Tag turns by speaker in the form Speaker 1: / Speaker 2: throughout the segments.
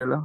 Speaker 1: Hello.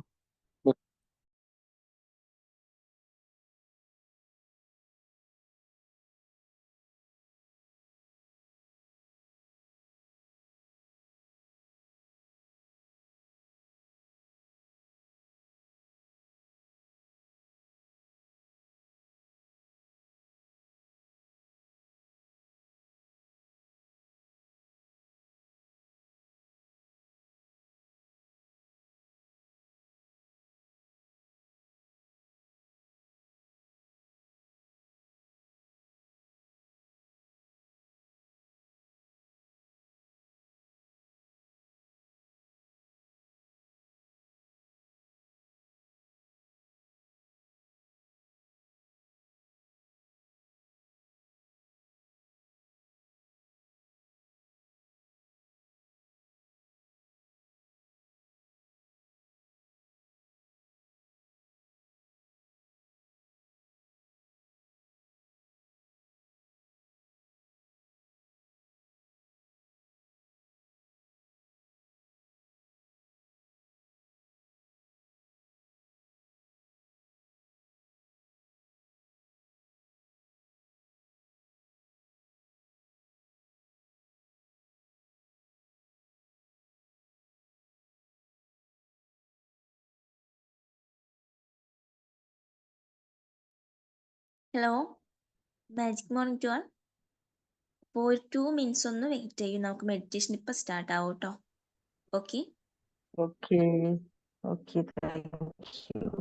Speaker 2: Hello magic morning to all. അപ്പോൾ ഒരു 2 minutes ഒന്ന് വെയിറ്റ് ചെയ്യും, നമുക്ക് മെഡിറ്റേഷൻ ഇപ്പം സ്റ്റാർട്ട് ആവും കേട്ടോ. Okay
Speaker 1: Okay. Okay, thank you.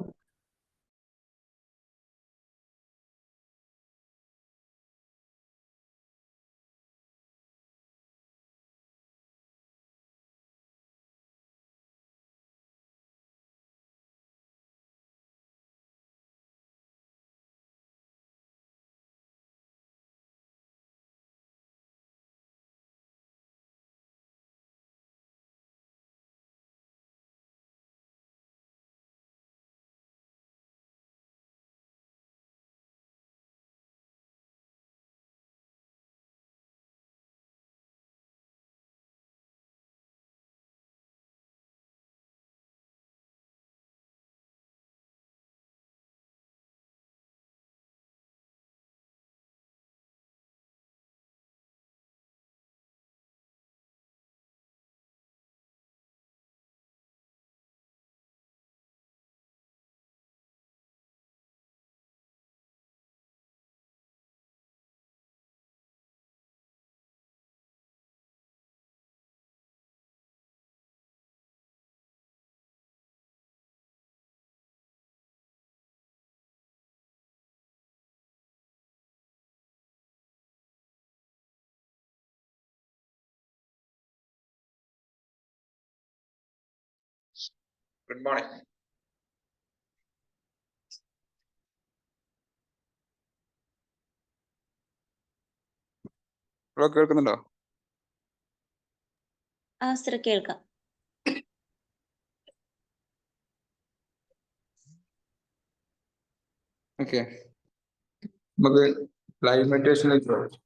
Speaker 3: Good morning. Hello, കേൾക്കുന്നുണ്ടോ?
Speaker 2: ആ സർ കേൾക്കാം.
Speaker 3: ഓക്കെ, നമുക്ക് ലൈവ് മെഡിറ്റേഷനിലേക്ക് പോകാം.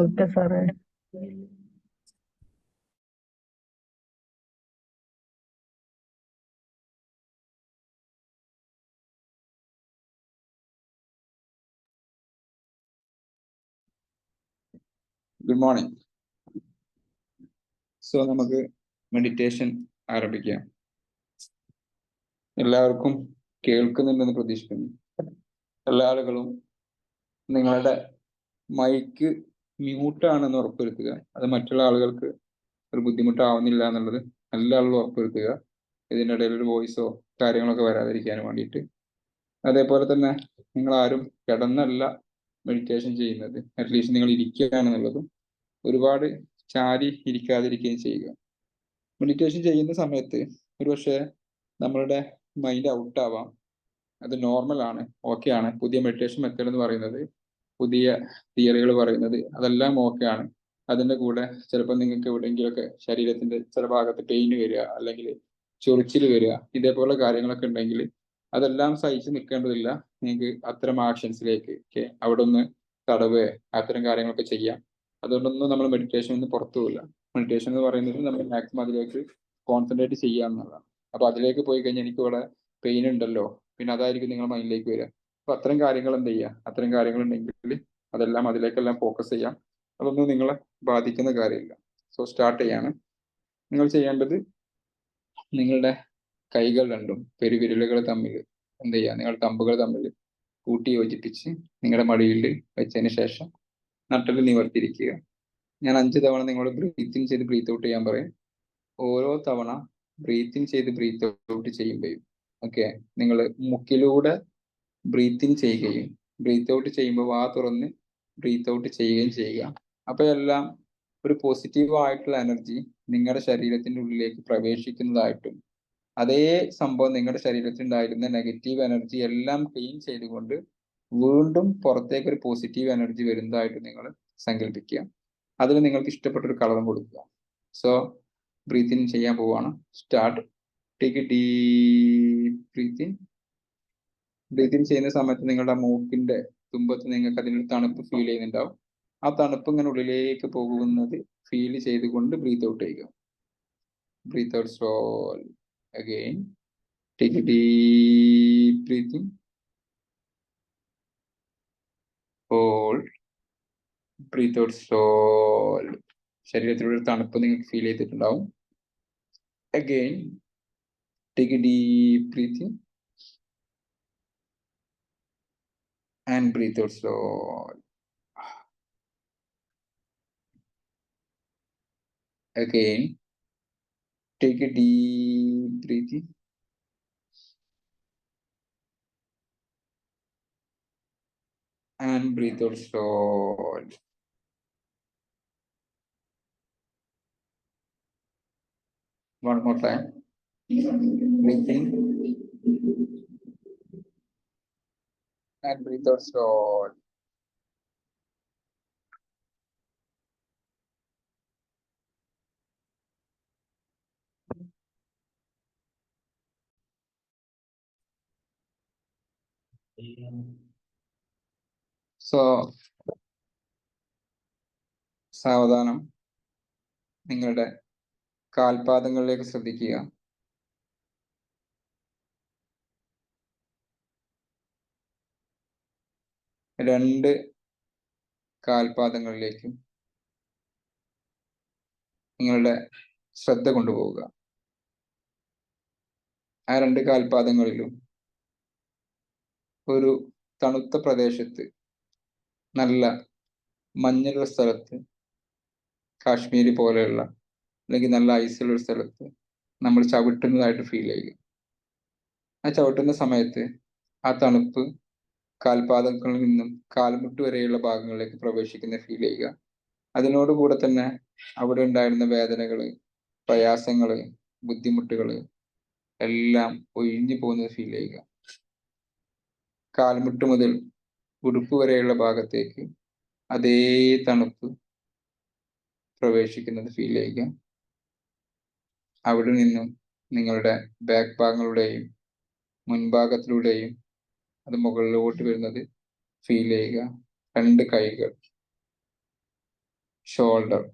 Speaker 1: Okay, സാറേ.
Speaker 3: Good morning. സോ നമുക്ക് മെഡിറ്റേഷൻ ആരംഭിക്കാം. എല്ലാവർക്കും കേൾക്കുന്നുണ്ടെന്ന് പ്രതീക്ഷിക്കുന്നു. എല്ലാ ആളുകളും നിങ്ങളുടെ മൈക്ക് മ്യൂട്ടാണെന്ന് ഉറപ്പുവരുത്തുക. അത് മറ്റുള്ള ആളുകൾക്ക് ഒരു ബുദ്ധിമുട്ടാവുന്നില്ല എന്നുള്ളത് എല്ലാ ആളുകളും ഉറപ്പുവരുത്തുക. ഇതിൻ്റെ ഇടയിൽ ഒരു വോയിസോ കാര്യങ്ങളൊക്കെ വരാതിരിക്കാൻ വേണ്ടിയിട്ട്. അതേപോലെ തന്നെ നിങ്ങൾ ആരും കിടന്നല്ല മെഡിറ്റേഷൻ ചെയ്യുന്നത്, അറ്റ്ലീസ്റ്റ് നിങ്ങൾ ഇരിക്കുകയാണെന്നുള്ളതും ഒരുപാട് ചാരി ഇരിക്കാതിരിക്കുകയും ചെയ്യുക. മെഡിറ്റേഷൻ ചെയ്യുന്ന സമയത്ത് ഒരുപക്ഷെ നമ്മളുടെ മൈൻഡ് ഔട്ട് ആവാം. അത് നോർമലാണ്, ഓക്കെ ആണ്. പുതിയ മെഡിറ്റേഷൻ മെത്തേഡ് എന്ന് പറയുന്നത്, പുതിയ തിയറികൾ പറയുന്നത് അതെല്ലാം ഓക്കെ ആണ്. അതിൻ്റെ കൂടെ ചിലപ്പോൾ നിങ്ങൾക്ക് എവിടെയെങ്കിലുമൊക്കെ ശരീരത്തിന്റെ ചില ഭാഗത്ത് പെയിൻ വരിക, അല്ലെങ്കിൽ ചൊറിച്ചിൽ വരിക, ഇതേപോലെ കാര്യങ്ങളൊക്കെ ഉണ്ടെങ്കിൽ അതെല്ലാം സഹിച്ച് നിൽക്കേണ്ടതില്ല. നിങ്ങൾക്ക് അത്തരം ആക്ഷൻസിലേക്ക് അവിടെ ഒന്ന് തടവുക, അത്തരം കാര്യങ്ങളൊക്കെ ചെയ്യാം. അതുകൊണ്ടൊന്നും നമ്മൾ മെഡിറ്റേഷൻ ഒന്നും പുറത്തു പോകില്ല. മെഡിറ്റേഷൻ എന്ന് പറയുന്നത് നമ്മൾ മാക്സിമം അതിലേക്ക് കോൺസെൻട്രേറ്റ് ചെയ്യുക എന്നുള്ളതാണ്. അപ്പൊ അതിലേക്ക് പോയി കഴിഞ്ഞാൽ എനിക്ക് ഇവിടെ പെയിൻ ഉണ്ടല്ലോ, പിന്നെ അതായിരിക്കും നിങ്ങളുടെ മൈൻഡിലേക്ക് വരിക. അപ്പൊ അത്തരം കാര്യങ്ങൾ എന്ത് ചെയ്യുക, അത്തരം കാര്യങ്ങൾ ഉണ്ടെങ്കിൽ അതെല്ലാം അതിലേക്കെല്ലാം ഫോക്കസ് ചെയ്യാം. അതൊന്നും നിങ്ങളെ ബാധിക്കുന്ന കാര്യമില്ല. സോ സ്റ്റാർട്ട് ചെയ്യാണ്. നിങ്ങൾ ചെയ്യേണ്ടത് നിങ്ങളുടെ കൈകൾ രണ്ടും പെരുവിരലുകൾ തമ്മിൽ എന്ത് ചെയ്യുക, നിങ്ങളുടെ തമ്പുകൾ തമ്മിൽ കൂട്ടി യോജിപ്പിച്ച് നിങ്ങളുടെ മടിയിൽ വെച്ചതിന് ശേഷം നട്ടല് നിവർത്തിരിക്കുക. ഞാൻ 5 തവണ നിങ്ങളോട് ബ്രീത്ത് ഇൻ ചെയ്ത് ബ്രീത്ത് ഔട്ട് ചെയ്യാൻ പറയും. ഓരോ തവണ ബ്രീത്ത് ഇൻ ചെയ്ത് ബ്രീത്ത് ഔട്ട് ചെയ്യുമ്പോഴും ഓക്കെ, നിങ്ങൾ മുക്കിലൂടെ ബ്രീത്ത് ഇൻ ചെയ്യുകയും ബ്രീത്ത് ഔട്ട് ചെയ്യുമ്പോൾ വാ തുറന്ന് ബ്രീത്ത് ഔട്ട് ചെയ്യുകയും ചെയ്യുക. അപ്പോൾ എല്ലാം ഒരു പോസിറ്റീവ് ആയിട്ടുള്ള എനർജി നിങ്ങളുടെ ശരീരത്തിന്റെ ഉള്ളിലേക്ക് പ്രവേശിക്കുന്നതായിട്ടും അതേ സംഭവം നിങ്ങളുടെ ശരീരത്തിൽ ഉണ്ടായിരുന്ന നെഗറ്റീവ് എനർജി എല്ലാം ക്ലീൻ ചെയ്തുകൊണ്ട് വീണ്ടും പുറത്തേക്ക് ഒരു പോസിറ്റീവ് എനർജി വരുന്നതായിട്ട് നിങ്ങൾ സങ്കല്പിക്കുക. അതിന് നിങ്ങൾക്ക് ഇഷ്ടപ്പെട്ട ഒരു കളറും കൊടുക്കുക. സോ ബ്രീത്ത് ഇൻ ചെയ്യാൻ പോവാണ്. Start. Take a deep breath in. Breathe in ചെയ്യുന്ന സമയത്ത് നിങ്ങളുടെ മൂക്കിന്റെ തുമ്പത്ത് നിങ്ങൾക്ക് അതിനൊരു തണുപ്പ് ഫീൽ ചെയ്യുന്നുണ്ടാവും. ആ തണുപ്പ് ഇങ്ങനെ ഉള്ളിലേക്ക് പോകുന്നത് ഫീൽ ചെയ്തുകൊണ്ട് ബ്രീത്ത് ഔട്ട് ചെയ്യുക. Breathe out slow. Again, take a deep breath in. Hold. Breathe out slowly. ശരീരത്തിലൊരു തണുപ്പ് നിങ്ങൾക്ക് ഫീൽ ചെയ്തിട്ടുണ്ടാവും. Again, take a deep breath in and breathe out slowly. Again, take a deep breath in and breathe out slowly. One more time. Breathe in and breathe out slowly. So സാവധാനം നിങ്ങളുടെ കാൽപാദങ്ങളിലേക്ക് ശ്രദ്ധിക്കുക. രണ്ട് കാൽപാദങ്ങളിലേക്കും നിങ്ങളുടെ ശ്രദ്ധ കൊണ്ടുപോവുക. ആ രണ്ട് കാൽപാദങ്ങളിലും ഒരു തണുത്ത പ്രദേശത്ത്, നല്ല മഞ്ഞുള്ള സ്ഥലത്ത്, കാശ്മീരി പോലെയുള്ള അല്ലെങ്കിൽ നല്ല ഐസുള്ള ഒരു സ്ഥലത്ത് നമ്മൾ ചവിട്ടുന്നതായിട്ട് ഫീൽ ചെയ്യുക. ആ ചവിട്ടുന്ന സമയത്ത് ആ തണുപ്പ് കാൽപാദങ്ങളിൽ നിന്നും കാൽമുട്ട് വരെയുള്ള ഭാഗങ്ങളിലേക്ക് പ്രവേശിക്കുന്ന ഫീൽ ചെയ്യുക. അതിനോടുകൂടെ തന്നെ അവിടെ ഉണ്ടായിരുന്ന വേദനകള്, പ്രയാസങ്ങള്, ബുദ്ധിമുട്ടുകള് എല്ലാം ഒഴിഞ്ഞു പോകുന്നത് ഫീൽ ചെയ്യുക. കാൽമുട്ട് മുതൽ ഉടുപ്പ് വരെയുള്ള ഭാഗത്തേക്ക് അതേ തണുപ്പ് പ്രവേശിക്കുന്നത് ഫീൽ ചെയ്യുക. അവിടെ നിന്നും നിങ്ങളുടെ ബാക്ക് ഭാഗങ്ങളുടെയും മുൻഭാഗത്തിലൂടെയും അത് മുകളിലോട്ട് വരുന്നത് ഫീൽ ചെയ്യുക. രണ്ട് കൈകൾ, ഷോൾഡർ,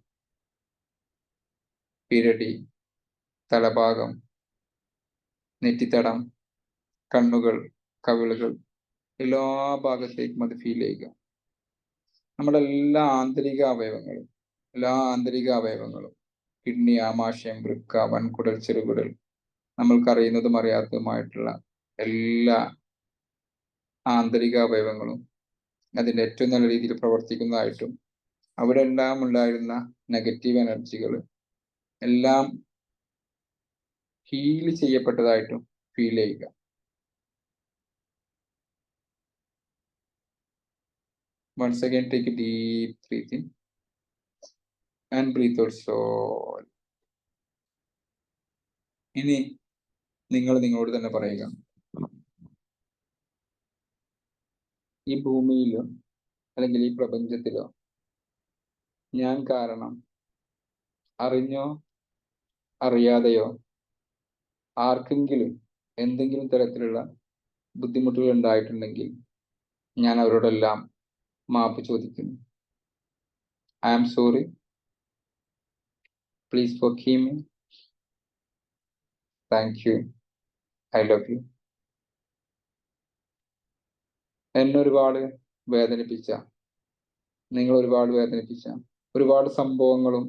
Speaker 3: പിരടി, തലഭാഗം, നെറ്റിത്തടം, കണ്ണുകൾ, കവിളുകൾ, എല്ലാ ഭാഗത്തേക്കും അത് ഫീൽ ചെയ്യുക. നമ്മുടെ എല്ലാ ആന്തരിക അവയവങ്ങളും കിഡ്നി, ആമാശയം, വൃക്ക, വൻകുടൽ, ചെറുകുടൽ, നമ്മൾക്കറിയുന്നതും അറിയാത്തതുമായിട്ടുള്ള എല്ലാ ആന്തരിക അവയവങ്ങളും അതിൻ്റെ ഏറ്റവും നല്ല രീതിയിൽ പ്രവർത്തിക്കുന്നതായിട്ടും അവിടെ എല്ലാം ഉണ്ടായിരുന്ന നെഗറ്റീവ് എനർജികൾ എല്ലാം ഹീൽ ചെയ്യപ്പെട്ടതായിട്ടും ഫീൽ ചെയ്യുക. Once again, take a deep breath in and breathe out slowly. ഇനി നിങ്ങൾ നിങ്ങളോട് തന്നെ പറയുക, ഈ ഭൂമിയിലോ അല്ലെങ്കിൽ ഈ പ്രപഞ്ചത്തിലോ ഞാൻ കാരണം അറിഞ്ഞോ അറിയാതെയോ ആർക്കെങ്കിലും എന്തെങ്കിലും തരത്തിലുള്ള ബുദ്ധിമുട്ടുകൾ ഉണ്ടായിട്ടുണ്ടെങ്കിൽ ഞാൻ അവരോടെല്ലാം മാപ്പ് ചോദിക്കുന്നു. I am sorry, please forgive me, thank you, I love you. എന്നെ ഒരുപാട് വേദനിപ്പിച്ച, നിങ്ങൾ ഒരുപാട് വേദനിപ്പിച്ച ഒരുപാട് സംഭവങ്ങളും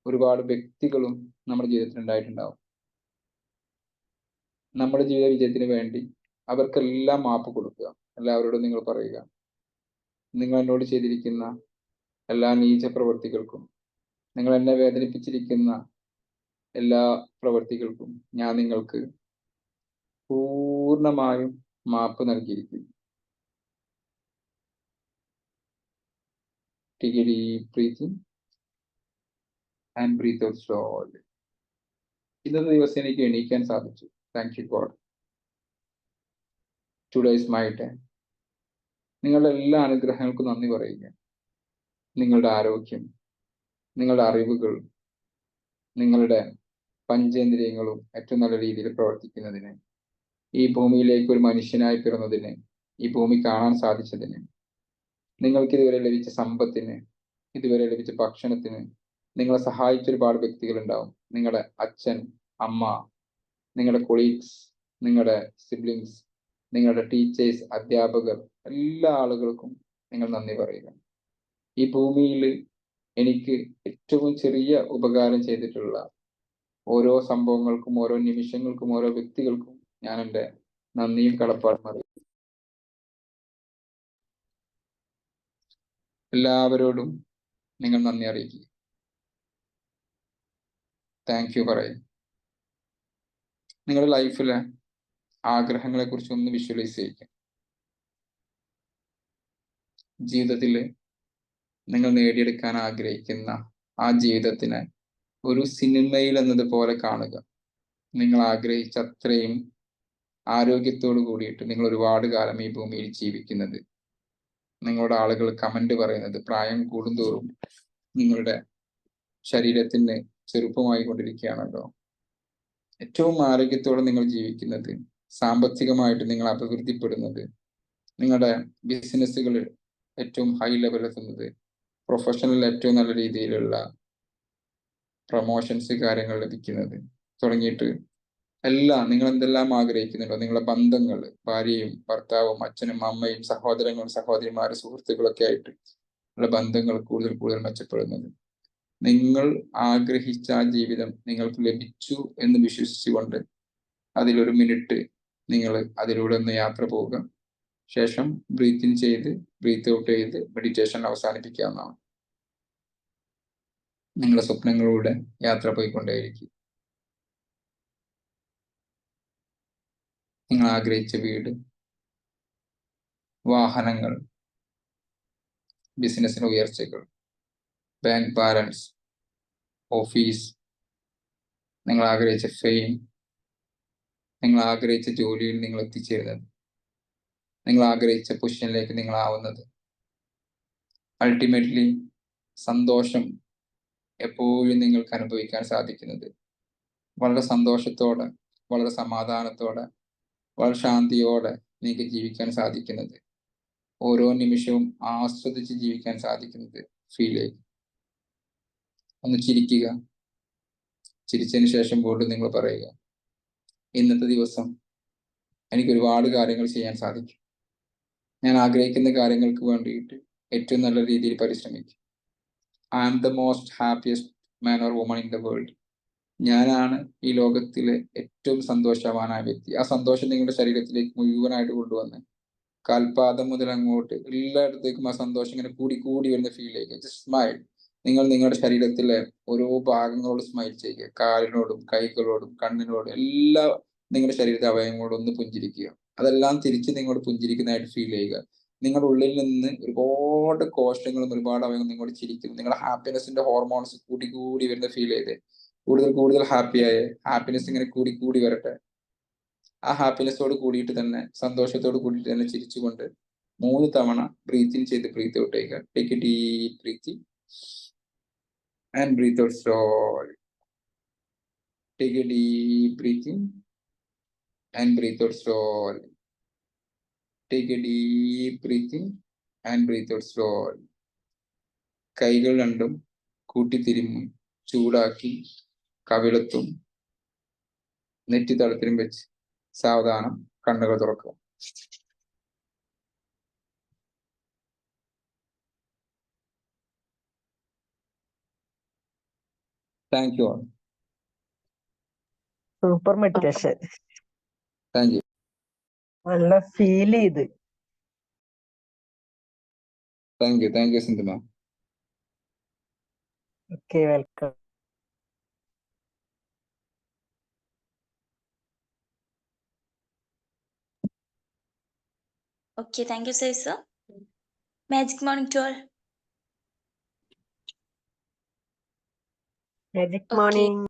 Speaker 3: ഒരുപാട് വ്യക്തികളും നമ്മുടെ ജീവിതത്തിൽ ഉണ്ടായിട്ടുണ്ടാവും. നമ്മുടെ ജീവിത വിജയത്തിന് വേണ്ടി അവർക്കെല്ലാം മാപ്പ് കൊടുക്കുക. എല്ലാവരോടും നിങ്ങൾ പറയുക, നിങ്ങൾ എന്നോട് ചെയ്തിരിക്കുന്ന എല്ലാ നീച പ്രവൃത്തികൾക്കും, നിങ്ങൾ എന്നെ വേദനിപ്പിച്ചിരിക്കുന്ന എല്ലാ പ്രവൃത്തികൾക്കും ഞാൻ നിങ്ങൾക്ക് പൂർണ്ണമായും മാപ്പ് നൽകിയിരിക്കുന്നു. Take a deep breath in and breathe out slowly. ഇന്നത്തെ ദിവസം എനിക്ക് എണീക്കാൻ സാധിച്ചു. Thank you God. Today is my day. നിങ്ങളുടെ എല്ലാ അനുഗ്രഹങ്ങൾക്കും നന്ദി പറയുക. നിങ്ങളുടെ ആരോഗ്യം, നിങ്ങളുടെ അറിവുകൾ, നിങ്ങളുടെ പഞ്ചേന്ദ്രിയങ്ങളും ഏറ്റവും നല്ല രീതിയിൽ പ്രവർത്തിക്കുന്നതിന്, ഈ ഭൂമിയിലേക്ക് ഒരു മനുഷ്യനായി പിറന്നതിന്, ഈ ഭൂമി കാണാൻ സാധിച്ചതിന്, നിങ്ങൾക്ക് ഇതുവരെ ലഭിച്ച സമ്പത്തിന്, ഇതുവരെ ലഭിച്ച ഭക്ഷണത്തിന് നിങ്ങളെ സഹായിച്ച ഒരുപാട് വ്യക്തികൾ ഉണ്ടാവും. നിങ്ങളുടെ അച്ഛൻ, അമ്മ, നിങ്ങളുടെ കൊളീഗ്സ്, നിങ്ങളുടെ സിബ്ലിങ്സ്, നിങ്ങളുടെ ടീച്ചേഴ്സ്, അധ്യാപകർ, എല്ലാ ആളുകൾക്കും നിങ്ങൾ നന്ദി പറയുക. ഈ ഭൂമിയിൽ എനിക്ക് ഏറ്റവും ചെറിയ ഉപകാരം ചെയ്തിട്ടുള്ള ഓരോ സംഭവങ്ങൾക്കും, ഓരോ നിമിഷങ്ങൾക്കും, ഓരോ വ്യക്തികൾക്കും ഞാൻ എൻ്റെ നന്ദിയും കടപ്പാടും അറിയിക്കും. എല്ലാവരോടും നിങ്ങൾ നന്ദി അറിയിക്കുക. താങ്ക് യു പറയും. നിങ്ങളുടെ ലൈഫിലെ ആഗ്രഹങ്ങളെ കുറിച്ച് ഒന്ന് വിഷ്വലൈസ് ചെയ്യുക. ജീവിതത്തിൽ നിങ്ങൾ നേടിയെടുക്കാൻ ആഗ്രഹിക്കുന്ന ആ ജീവിതത്തിനെ ഒരു സിനിമയിൽ എന്നതുപോലെ കാണുക. നിങ്ങൾ ആഗ്രഹിച്ച അത്രയും ആരോഗ്യത്തോടു കൂടിയിട്ട് നിങ്ങൾ ഒരുപാട് കാലം ഈ ഭൂമിയിൽ ജീവിക്കുന്നത്, നിങ്ങളുടെ ആളുകൾ കമന്റ് പറയുന്നത്, പ്രായം കൂടുന്തോറും നിങ്ങളുടെ ശരീരത്തിന് ചെറുപ്പമായി കൊണ്ടിരിക്കുകയാണല്ലോ. ഏറ്റവും ആരോഗ്യത്തോടെ നിങ്ങൾ ജീവിക്കുന്നത്, സാമ്പത്തികമായിട്ട് നിങ്ങൾ അഭിവൃദ്ധിപ്പെടുന്നത്, നിങ്ങളുടെ ബിസിനസ്സുകൾ ഏറ്റവും ഹൈ ലെവൽ എത്തുന്നത്, പ്രൊഫഷണൽ ഏറ്റവും നല്ല രീതിയിലുള്ള പ്രൊമോഷൻസ് കാര്യങ്ങൾ ലഭിക്കുന്നത് തുടങ്ങിയിട്ട് എല്ലാം നിങ്ങൾ എന്തെല്ലാം ആഗ്രഹിക്കുന്നുണ്ടോ, നിങ്ങളുടെ ബന്ധങ്ങൾ, ഭാര്യയും ഭർത്താവും അച്ഛനും അമ്മയും സഹോദരങ്ങളും സഹോദരിമാരും സുഹൃത്തുക്കളൊക്കെ ആയിട്ട് ഉള്ള ബന്ധങ്ങൾ കൂടുതൽ കൂടുതൽ മെച്ചപ്പെടുന്നത്, നിങ്ങൾ ആഗ്രഹിച്ച ആ ജീവിതം നിങ്ങൾക്ക് ലഭിച്ചു എന്ന് വിശ്വസിച്ചുകൊണ്ട് അതിലൊരു മിനിറ്റ് നിങ്ങൾ അതിലൂടെ ഒന്ന് യാത്ര പോവുക. ശേഷം ബ്രീത്ത് ഇൻ ചെയ്ത് ബ്രീത്ത് ഔട്ട് ചെയ്ത് മെഡിറ്റേഷൻ അവസാനിപ്പിക്കാവുന്നതാണ്. നിങ്ങളുടെ സ്വപ്നങ്ങളിലൂടെ യാത്ര പോയിക്കൊണ്ടേയിരിക്കും. നിങ്ങൾ ആഗ്രഹിച്ച വീട്, വാഹനങ്ങൾ, ബിസിനസ്സിന് ഉയർച്ചകൾ, ബാങ്ക് ബാലൻസ്, ഓഫീസ്, നിങ്ങൾ ആഗ്രഹിച്ച ഫെയിം, നിങ്ങൾ ആഗ്രഹിച്ച ജോലിയിൽ നിങ്ങൾ എത്തിച്ചേരുന്നത്, നിങ്ങൾ ആഗ്രഹിച്ച പൊസിഷനിലേക്ക് നിങ്ങൾ ആവുന്നത്, അൾട്ടിമേറ്റ്ലി സന്തോഷം എപ്പോഴും നിങ്ങൾക്ക് അനുഭവിക്കാൻ സാധിക്കുന്നത്, വളരെ സന്തോഷത്തോടെ, വളരെ സമാധാനത്തോടെ, വളരെ ശാന്തിയോടെ നിങ്ങൾക്ക് ജീവിക്കാൻ സാധിക്കുന്നത്, ഓരോ നിമിഷവും ആസ്വദിച്ച് ജീവിക്കാൻ സാധിക്കുന്നത് ഫീൽ ചെയ്യും. ഒന്ന് ചിരിക്കുക. ചിരിച്ചതിന് ശേഷം വീണ്ടും നിങ്ങൾ പറയുക, ഇന്നത്തെ ദിവസം എനിക്ക് ഒരുപാട് കാര്യങ്ങൾ ചെയ്യാൻ സാധിക്കും. ഞാൻ ആഗ്രഹിക്കുന്ന കാര്യങ്ങൾക്ക് വേണ്ടിയിട്ട് ഏറ്റവും നല്ല രീതിയിൽ പരിശ്രമിക്കും. I am the most happiest man or woman in the world. ഞാനാണ് ഈ ലോകത്തിലെ ഏറ്റവും സന്തോഷവാനായ വ്യക്തി. ആ സന്തോഷം നിങ്ങളുടെ ശരീരത്തിലേക്ക് മുഴുവനായിട്ട് കൊണ്ടുവന്ന് കാൽപാദം മുതൽ അങ്ങോട്ട് എല്ലായിടത്തേക്കും ആ സന്തോഷം ഇങ്ങനെ കൂടി കൂടി വരുന്ന ഫീൽ ചെയ്യുക. Just smile. നിങ്ങൾ നിങ്ങളുടെ ശരീരത്തിലെ ഓരോ ഭാഗങ്ങളോട് സ്മൈൽ ചെയ്യുക. കാലിനോടും കൈകളോടും കണ്ണിനോടും എല്ലാ നിങ്ങളുടെ ശരീരത്തെ അവയവങ്ങളോടും ഒന്ന് പുഞ്ചിരിക്കുക. അതെല്ലാം തിരിച്ച് നിങ്ങളോട് പുഞ്ചിരിക്കുന്നതായിട്ട് ഫീൽ ചെയ്യുക. നിങ്ങളുടെ ഉള്ളിൽ നിന്ന് ഒരുപാട് കോശങ്ങളും ഒരുപാട് അവയവങ്ങൾ നിങ്ങളോട് ചിരിക്കുന്നു. നിങ്ങളുടെ ഹാപ്പിനെസിന്റെ ഹോർമോൺസ് കൂടി കൂടി വരുന്ന ഫീൽ ചെയ്ത് കൂടുതൽ കൂടുതൽ ഹാപ്പിയായ ഹാപ്പിനെസ് ഇങ്ങനെ കൂടി കൂടി വരട്ടെ. ആ ഹാപ്പിനെസ്സോട് കൂടിയിട്ട് തന്നെ, സന്തോഷത്തോട് കൂടിയിട്ട് തന്നെ ചിരിച്ചുകൊണ്ട് 3 തവണ ബ്രീത്ത് ഇൻ ചെയ്ത് ബ്രീത്ത് ഔട്ട് ചെയ്യുക. Take a deep breath in and breathe out slowly. Take a deep breath in and breathe out slowly. Take a deep breathing and breathe out slowly. കൈകൾ രണ്ടും കൂട്ടിത്തിരിഞ്ഞ് ചൂടാക്കി കവിളത്തും നെറ്റിത്തടത്തിലും വെച്ച് സാവധാനം കണ്ണുകൾ തുറക്കുക. Thank you all.
Speaker 1: Super meditation.
Speaker 3: Thank you.
Speaker 1: നല്ല feel ചെയ്ത്.
Speaker 3: Thank you Sindhu ma'am.
Speaker 1: Okay, welcome.
Speaker 2: Okay, thank you, sir. Magic morning to all.
Speaker 1: Magic
Speaker 2: Okay.
Speaker 1: Morning.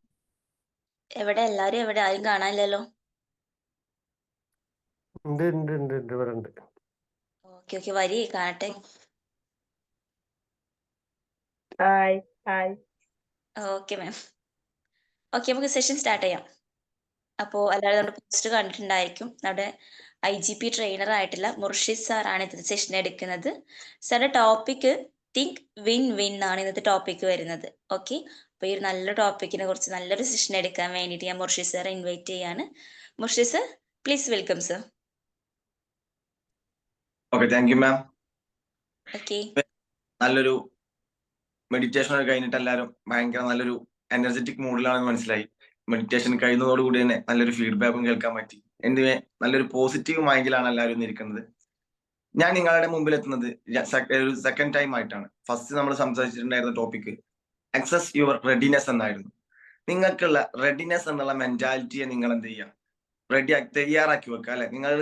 Speaker 2: എല്ലാരും എവിടെ? ആരും കാണാനില്ലല്ലോ.
Speaker 4: ഉണ്ട് ഇവിടെ ഉണ്ട്.
Speaker 2: ഓക്കെ വരി കാണട്ടെ.
Speaker 1: Hi hi.
Speaker 2: Okay ma'am. Okay, നമുക്ക് സെഷൻ സ്റ്റാർട്ട് ചെയ്യാം. അപ്പോൾ എല്ലാവരും നമ്മുടെ പോസ്റ്റ് കണ്ടിട്ടുണ്ടായിരിക്കും. നമ്മുടെ IGP ട്രെയിനർ ആയിട്ടുള്ള മുർഷിദ് സാറാണ് ഇന്നത്തെ സെഷൻ എടുക്കുന്നത്. സാറിന്റെ ടോപ്പിക് തിങ്ക് വിൻ വിൻ ആണ് ഇന്നത്തെ ടോപ്പിക് വരുന്നത്. ഓക്കെ, അപ്പോൾ ഈ ഒരു നല്ല ടോപ്പിക്കിനെ കുറിച്ച് നല്ലൊരു സെഷൻ എടുക്കാൻ വേണ്ടിയിട്ട് ഞാൻ മുർഷിദ് സാറെ ഇൻവൈറ്റ് ചെയ്യാണ്. Murshid sir, please welcome sir.
Speaker 5: Okay, thank you ma'am.
Speaker 2: Okay,
Speaker 5: നല്ലൊരു മെഡിറ്റേഷൻ ഒക്കെ കഴിഞ്ഞിട്ട് എല്ലാവരും ഭയങ്കര നല്ലൊരു എനർജറ്റിക് മൂഡിലാണെന്ന് മനസ്സിലായി. മെഡിറ്റേഷൻ കഴിയുന്നതോടുകൂടി തന്നെ നല്ലൊരു ഫീഡ്ബാക്കും കേൾക്കാൻ പറ്റി. എന്നിവയെ നല്ലൊരു പോസിറ്റീവ് മൈൻഡിലാണ് എല്ലാവരും ഇരിക്കുന്നത്. ഞാൻ നിങ്ങളുടെ മുമ്പിൽ എത്തുന്നത് ഒരു സെക്കൻഡ് ടൈം ആയിട്ടാണ്. ഫസ്റ്റ് നമ്മൾ സംസാരിച്ചിട്ടുണ്ടായിരുന്ന ടോപ്പിക് അക്സസ് യുവർ റെഡിനെസ് എന്നായിരുന്നു. നിങ്ങൾക്കുള്ള റെഡിനെസ് എന്നുള്ള മെന്റാലിറ്റിയെ നിങ്ങൾ എന്ത് ചെയ്യുക, തയ്യാറാക്കി വെക്കുക അല്ലെ. നിങ്ങൾ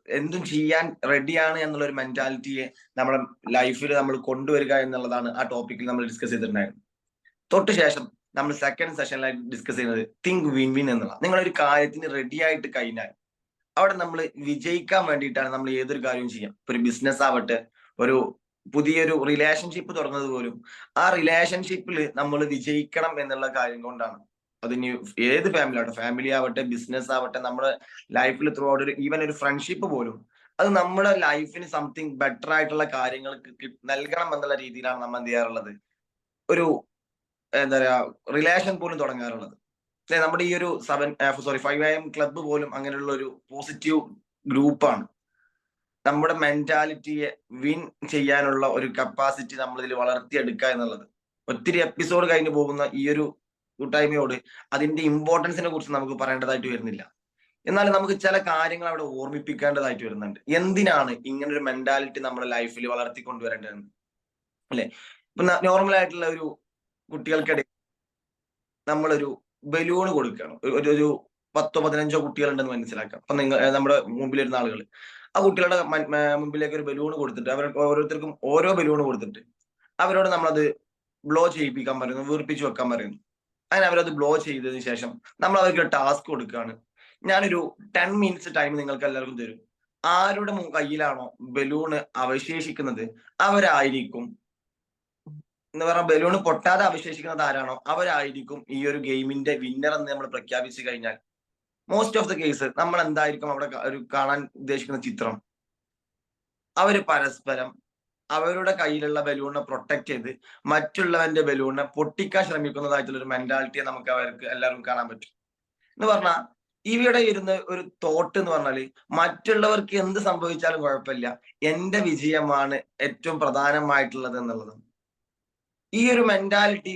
Speaker 5: എന്തും ചെയ്യാൻ റെഡിയാണ് എന്നുള്ള ഒരു മെന്റാലിറ്റിയെ നമ്മുടെ ലൈഫിൽ നമ്മൾ കൊണ്ടുവരിക എന്നുള്ളതാണ് ആ ടോപ്പിക്കിൽ നമ്മൾ ഡിസ്കസ് ചെയ്തിട്ടുണ്ടായിരുന്നത്. തൊട്ട് ശേഷം നമ്മൾ സെക്കൻഡ് സെഷനിലായി ഡിസ്കസ് ചെയ്യുന്നത് തിങ്ക് വിൻ വിൻ എന്നുള്ള. നിങ്ങളൊരു കാര്യത്തിന് റെഡി ആയിട്ട് കഴിഞ്ഞാൽ അവിടെ നമ്മൾ വിജയിക്കാൻ വേണ്ടിയിട്ടാണ് നമ്മൾ ഏതൊരു കാര്യവും ചെയ്യാം. ഒരു ബിസിനസ് ആവട്ടെ, ഒരു പുതിയൊരു റിലേഷൻഷിപ്പ് തുറന്നത് പോലും ആ റിലേഷൻഷിപ്പിൽ നമ്മൾ വിജയിക്കണം എന്നുള്ള കാര്യം കൊണ്ടാണ്. അതിന് ഏത് ഫാമിലി ആവട്ടെ, ബിസിനസ് ആവട്ടെ, നമ്മുടെ ലൈഫിൽ ത്രൂ ഔട്ട് ഈവൻ ഒരു ഫ്രണ്ട്ഷിപ്പ് പോലും അത് നമ്മുടെ ലൈഫിന് സംതിങ് ബെറ്റർ ആയിട്ടുള്ള കാര്യങ്ങൾ നൽകണം എന്നുള്ള രീതിയിലാണ് നമ്മൾ എന്ത് ചെയ്യാറുള്ളത്, ഒരു എന്താ പറയാ റിലേഷൻ പോലും തുടങ്ങാറുള്ളത്. അല്ലെ, നമ്മുടെ ഈ ഒരു 5 AM ക്ലബ്ബ് പോലും അങ്ങനെയുള്ള ഒരു പോസിറ്റീവ് ഗ്രൂപ്പാണ്. നമ്മുടെ മെന്റാലിറ്റിയെ വിൻ ചെയ്യാനുള്ള ഒരു കപ്പാസിറ്റി നമ്മൾ ഇതിൽ വളർത്തിയെടുക്കുക എന്നുള്ളത്. ഒത്തിരി എപ്പിസോഡ് കഴിഞ്ഞു പോകുന്ന ഈ ഒരു കൂട്ടായ്മയോട് അതിന്റെ ഇമ്പോർട്ടൻസിനെ കുറിച്ച് നമുക്ക് പറയേണ്ടതായിട്ട് വരുന്നില്ല. എന്നാൽ നമുക്ക് ചില കാര്യങ്ങൾ അവിടെ ഓർമ്മിപ്പിക്കേണ്ടതായിട്ട് വരുന്നുണ്ട്. എന്തിനാണ് ഇങ്ങനൊരു മെന്റാലിറ്റി നമ്മുടെ ലൈഫിൽ വളർത്തിക്കൊണ്ടുവരേണ്ടതെന്ന് അല്ലെ. ഇപ്പൊ നോർമൽ ആയിട്ടുള്ള ഒരു കുട്ടികൾക്കിടയിൽ നമ്മളൊരു ബലൂൺ കൊടുക്കുകയാണ്. ഒരു 10-15 കുട്ടികളുണ്ടെന്ന് മനസ്സിലാക്കാം. അപ്പൊ നമ്മുടെ മുമ്പിലിരുന്ന ആളുകൾ ആ കുട്ടികളുടെ മുമ്പിലേക്ക് ഒരു ബലൂൺ കൊടുത്തിട്ട് ഓരോരുത്തർക്കും ഓരോ ബലൂൺ കൊടുത്തിട്ട് അവരോട് നമ്മളത് ബ്ലോ ചെയ്യിപ്പിക്കാൻ പറയുന്നു, വീർപ്പിച്ചു വെക്കാൻ പറയുന്നു. അങ്ങനെ അവരത് ബ്ലോ ചെയ്തതിനു ശേഷം നമ്മൾ അവർക്ക് ഒരു ടാസ്ക് കൊടുക്കുകയാണ്. ഞാനൊരു 10 മിനിറ്റ്സ് ടൈം നിങ്ങൾക്ക് എല്ലാവർക്കും തരും. ആരുടെ കയ്യിലാണോ ബലൂണ് അവശേഷിക്കുന്നത് അവരായിരിക്കും, എന്ന് പറഞ്ഞാൽ ബലൂണ് പൊട്ടാതെ അവശേഷിക്കുന്നത് ആരാണോ അവരായിരിക്കും ഈ ഒരു ഗെയിമിന്റെ വിന്നർ എന്ന് നമ്മൾ പ്രഖ്യാപിച്ചു കഴിഞ്ഞാൽ മോസ്റ്റ് ഓഫ് ദ കേസ് നമ്മൾ എന്തായിരിക്കും അവിടെ ഒരു കാണാൻ ഉദ്ദേശിക്കുന്ന ചിത്രം, അവര് പരസ്പരം അവരുടെ കയ്യിലുള്ള ബലൂണിനെ പ്രൊട്ടക്ട് ചെയ്ത് മറ്റുള്ളവന്റെ ബലൂണിനെ പൊട്ടിക്കാൻ ശ്രമിക്കുന്നതായിട്ടുള്ള ഒരു മെന്റാലിറ്റിയെ നമുക്ക് അവർക്ക് എല്ലാവർക്കും കാണാൻ പറ്റും. എന്ന് പറഞ്ഞാൽ ഇവിടെ ഇരുന്ന ഒരു തോട്ട് എന്ന് പറഞ്ഞാല് മറ്റുള്ളവർക്ക് എന്ത് സംഭവിച്ചാലും കുഴപ്പമില്ല, എന്റെ വിജയമാണ് ഏറ്റവും പ്രധാനമായിട്ടുള്ളത് എന്നുള്ളതാണ്. ഈ ഒരു മെന്റാലിറ്റി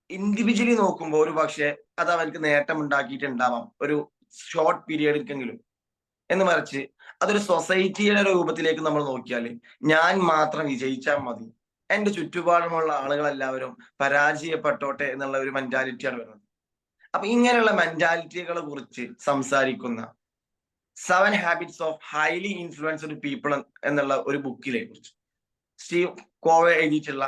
Speaker 5: ഇൻഡിവിജ്വലി നോക്കുമ്പോൾ ഒരു പക്ഷെ അത് അവർക്ക് നേട്ടം ഉണ്ടാക്കിയിട്ടുണ്ടാവാം ഒരു ഷോർട്ട് പീരിയഡിലെങ്കിലും. എന്ന് മറിച്ച് അതൊരു സൊസൈറ്റിയുടെ രൂപത്തിലേക്ക് നമ്മൾ നോക്കിയാൽ ഞാൻ മാത്രം വിജയിച്ചാൽ മതി, എന്റെ ചുറ്റുപാടുമുള്ള ആളുകളെല്ലാവരും പരാജയപ്പെട്ടോട്ടെ എന്നുള്ള ഒരു മെന്റാലിറ്റിയാണ് വരുന്നത്. അപ്പൊ ഇങ്ങനെയുള്ള മെന്റാലിറ്റികളെ കുറിച്ച് സംസാരിക്കുന്ന 7 habits of highly influenced people എന്നുള്ള ഒരു ബുക്കിലെ കുറിച്ച് സ്റ്റീവ് കോവെ എഴുതിയിട്ടുള്ള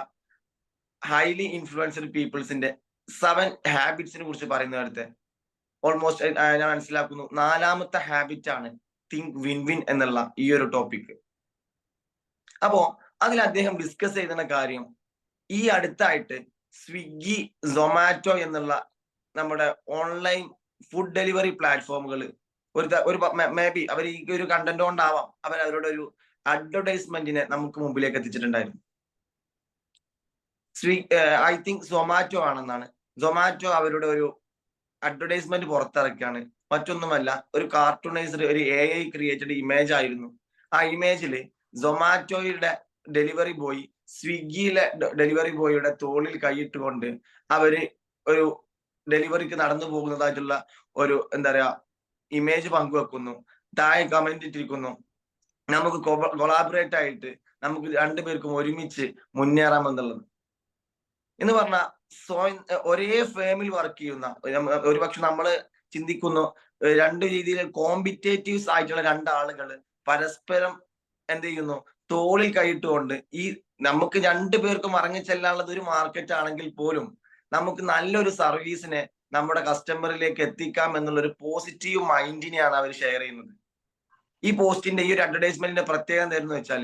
Speaker 5: ഹൈലി ഇൻഫ്ലുവൻസ്ഡ് പീപ്പിൾസിന്റെ 7 ഹാബിറ്റ്സിനെ കുറിച്ച് പറയുന്നിടത്ത് ഓൾമോസ്റ്റ് ഞാൻ മനസ്സിലാക്കുന്നു 4ാമത്തെ ഹാബിറ്റ് ആണ് തിങ്ക് വിൻ വിൻ എന്നുള്ള ഈ ഒരു ടോപ്പിക്. അപ്പോ അതിൽ അദ്ദേഹം ഡിസ്കസ് ചെയ്യുന്ന കാര്യം ഈ അടുത്തായിട്ട് സ്വിഗ്ഗി, സൊമാറ്റോ എന്നുള്ള നമ്മുടെ ഓൺലൈൻ ഫുഡ് ഡെലിവറി പ്ലാറ്റ്ഫോമുകൾ ഒരു മേ ബി അവർ ഈ ഒരു കണ്ടന്റ് കൊണ്ടാവാം അവരുടെ ഒരു അഡ്വർടൈസ്മെന്റിനെ നമുക്ക് മുമ്പിലേക്ക് എത്തിച്ചിട്ടുണ്ടായിരുന്നു. ഐ തിങ്ക് സൊമാറ്റോ ആണെന്നാണ്. സൊമാറ്റോ അവരുടെ ഒരു അഡ്വർടൈസ്മെന്റ് പുറത്തിറക്കുകയാണ്. മറ്റൊന്നുമല്ല, ഒരു കാർട്ടൂണൈസ്ഡ് ഒരു AI ക്രിയേറ്റഡ് ഇമേജ് ആയിരുന്നു. ആ ഇമേജില് സൊമാറ്റോയുടെ ഡെലിവറി ബോയ് സ്വിഗ്ഗിയിലെ ഡെലിവറി ബോയിയുടെ തോളിൽ കൈയിട്ടുകൊണ്ട് അവര് ഒരു ഡെലിവറിക്ക് നടന്നു പോകുന്നതായിട്ടുള്ള ഒരു എന്താ പറയാ ഇമേജ് പങ്കുവെക്കുന്നു. താഴെ കമന്റ് ഇട്ടിരിക്കുന്നു, നമുക്ക് കൊളാബറേറ്റ് ആയിട്ട് നമുക്ക് രണ്ടുപേർക്കും ഒരുമിച്ച് മുന്നേറാമെന്നുള്ളത്. എന്ന് പറഞ്ഞാൽ ഒരേ ഫേമിൽ വർക്ക് ചെയ്യുന്ന ഒരുപക്ഷെ നമ്മൾ ചിന്തിക്കുന്നു രണ്ട് രീതിയിൽ കോമ്പറ്റേറ്റീവ്സ് ആയിട്ടുള്ള രണ്ടാളുകൾ പരസ്പരം എന്ത് ചെയ്യുന്നു, തോളിൽ കൈയിട്ടുകൊണ്ട് ഈ നമുക്ക് രണ്ടുപേർക്കും ഇറങ്ങിച്ചെല്ലാനുള്ളത് ഒരു മാർക്കറ്റ് ആണെങ്കിൽ പോലും നമുക്ക് നല്ലൊരു സർവീസിനെ നമ്മുടെ കസ്റ്റമറിലേക്ക് എത്തിക്കാം എന്നുള്ളൊരു പോസിറ്റീവ് മൈൻഡിനെയാണ് അവർ ഷെയർ ചെയ്യുന്നത്. ഈ പോസ്റ്റിന്റെ ഈ ഒരു അഡ്വർടൈസ്മെന്റിന്റെ പ്രത്യേകത എന്തായിരുന്നു വെച്ചാൽ,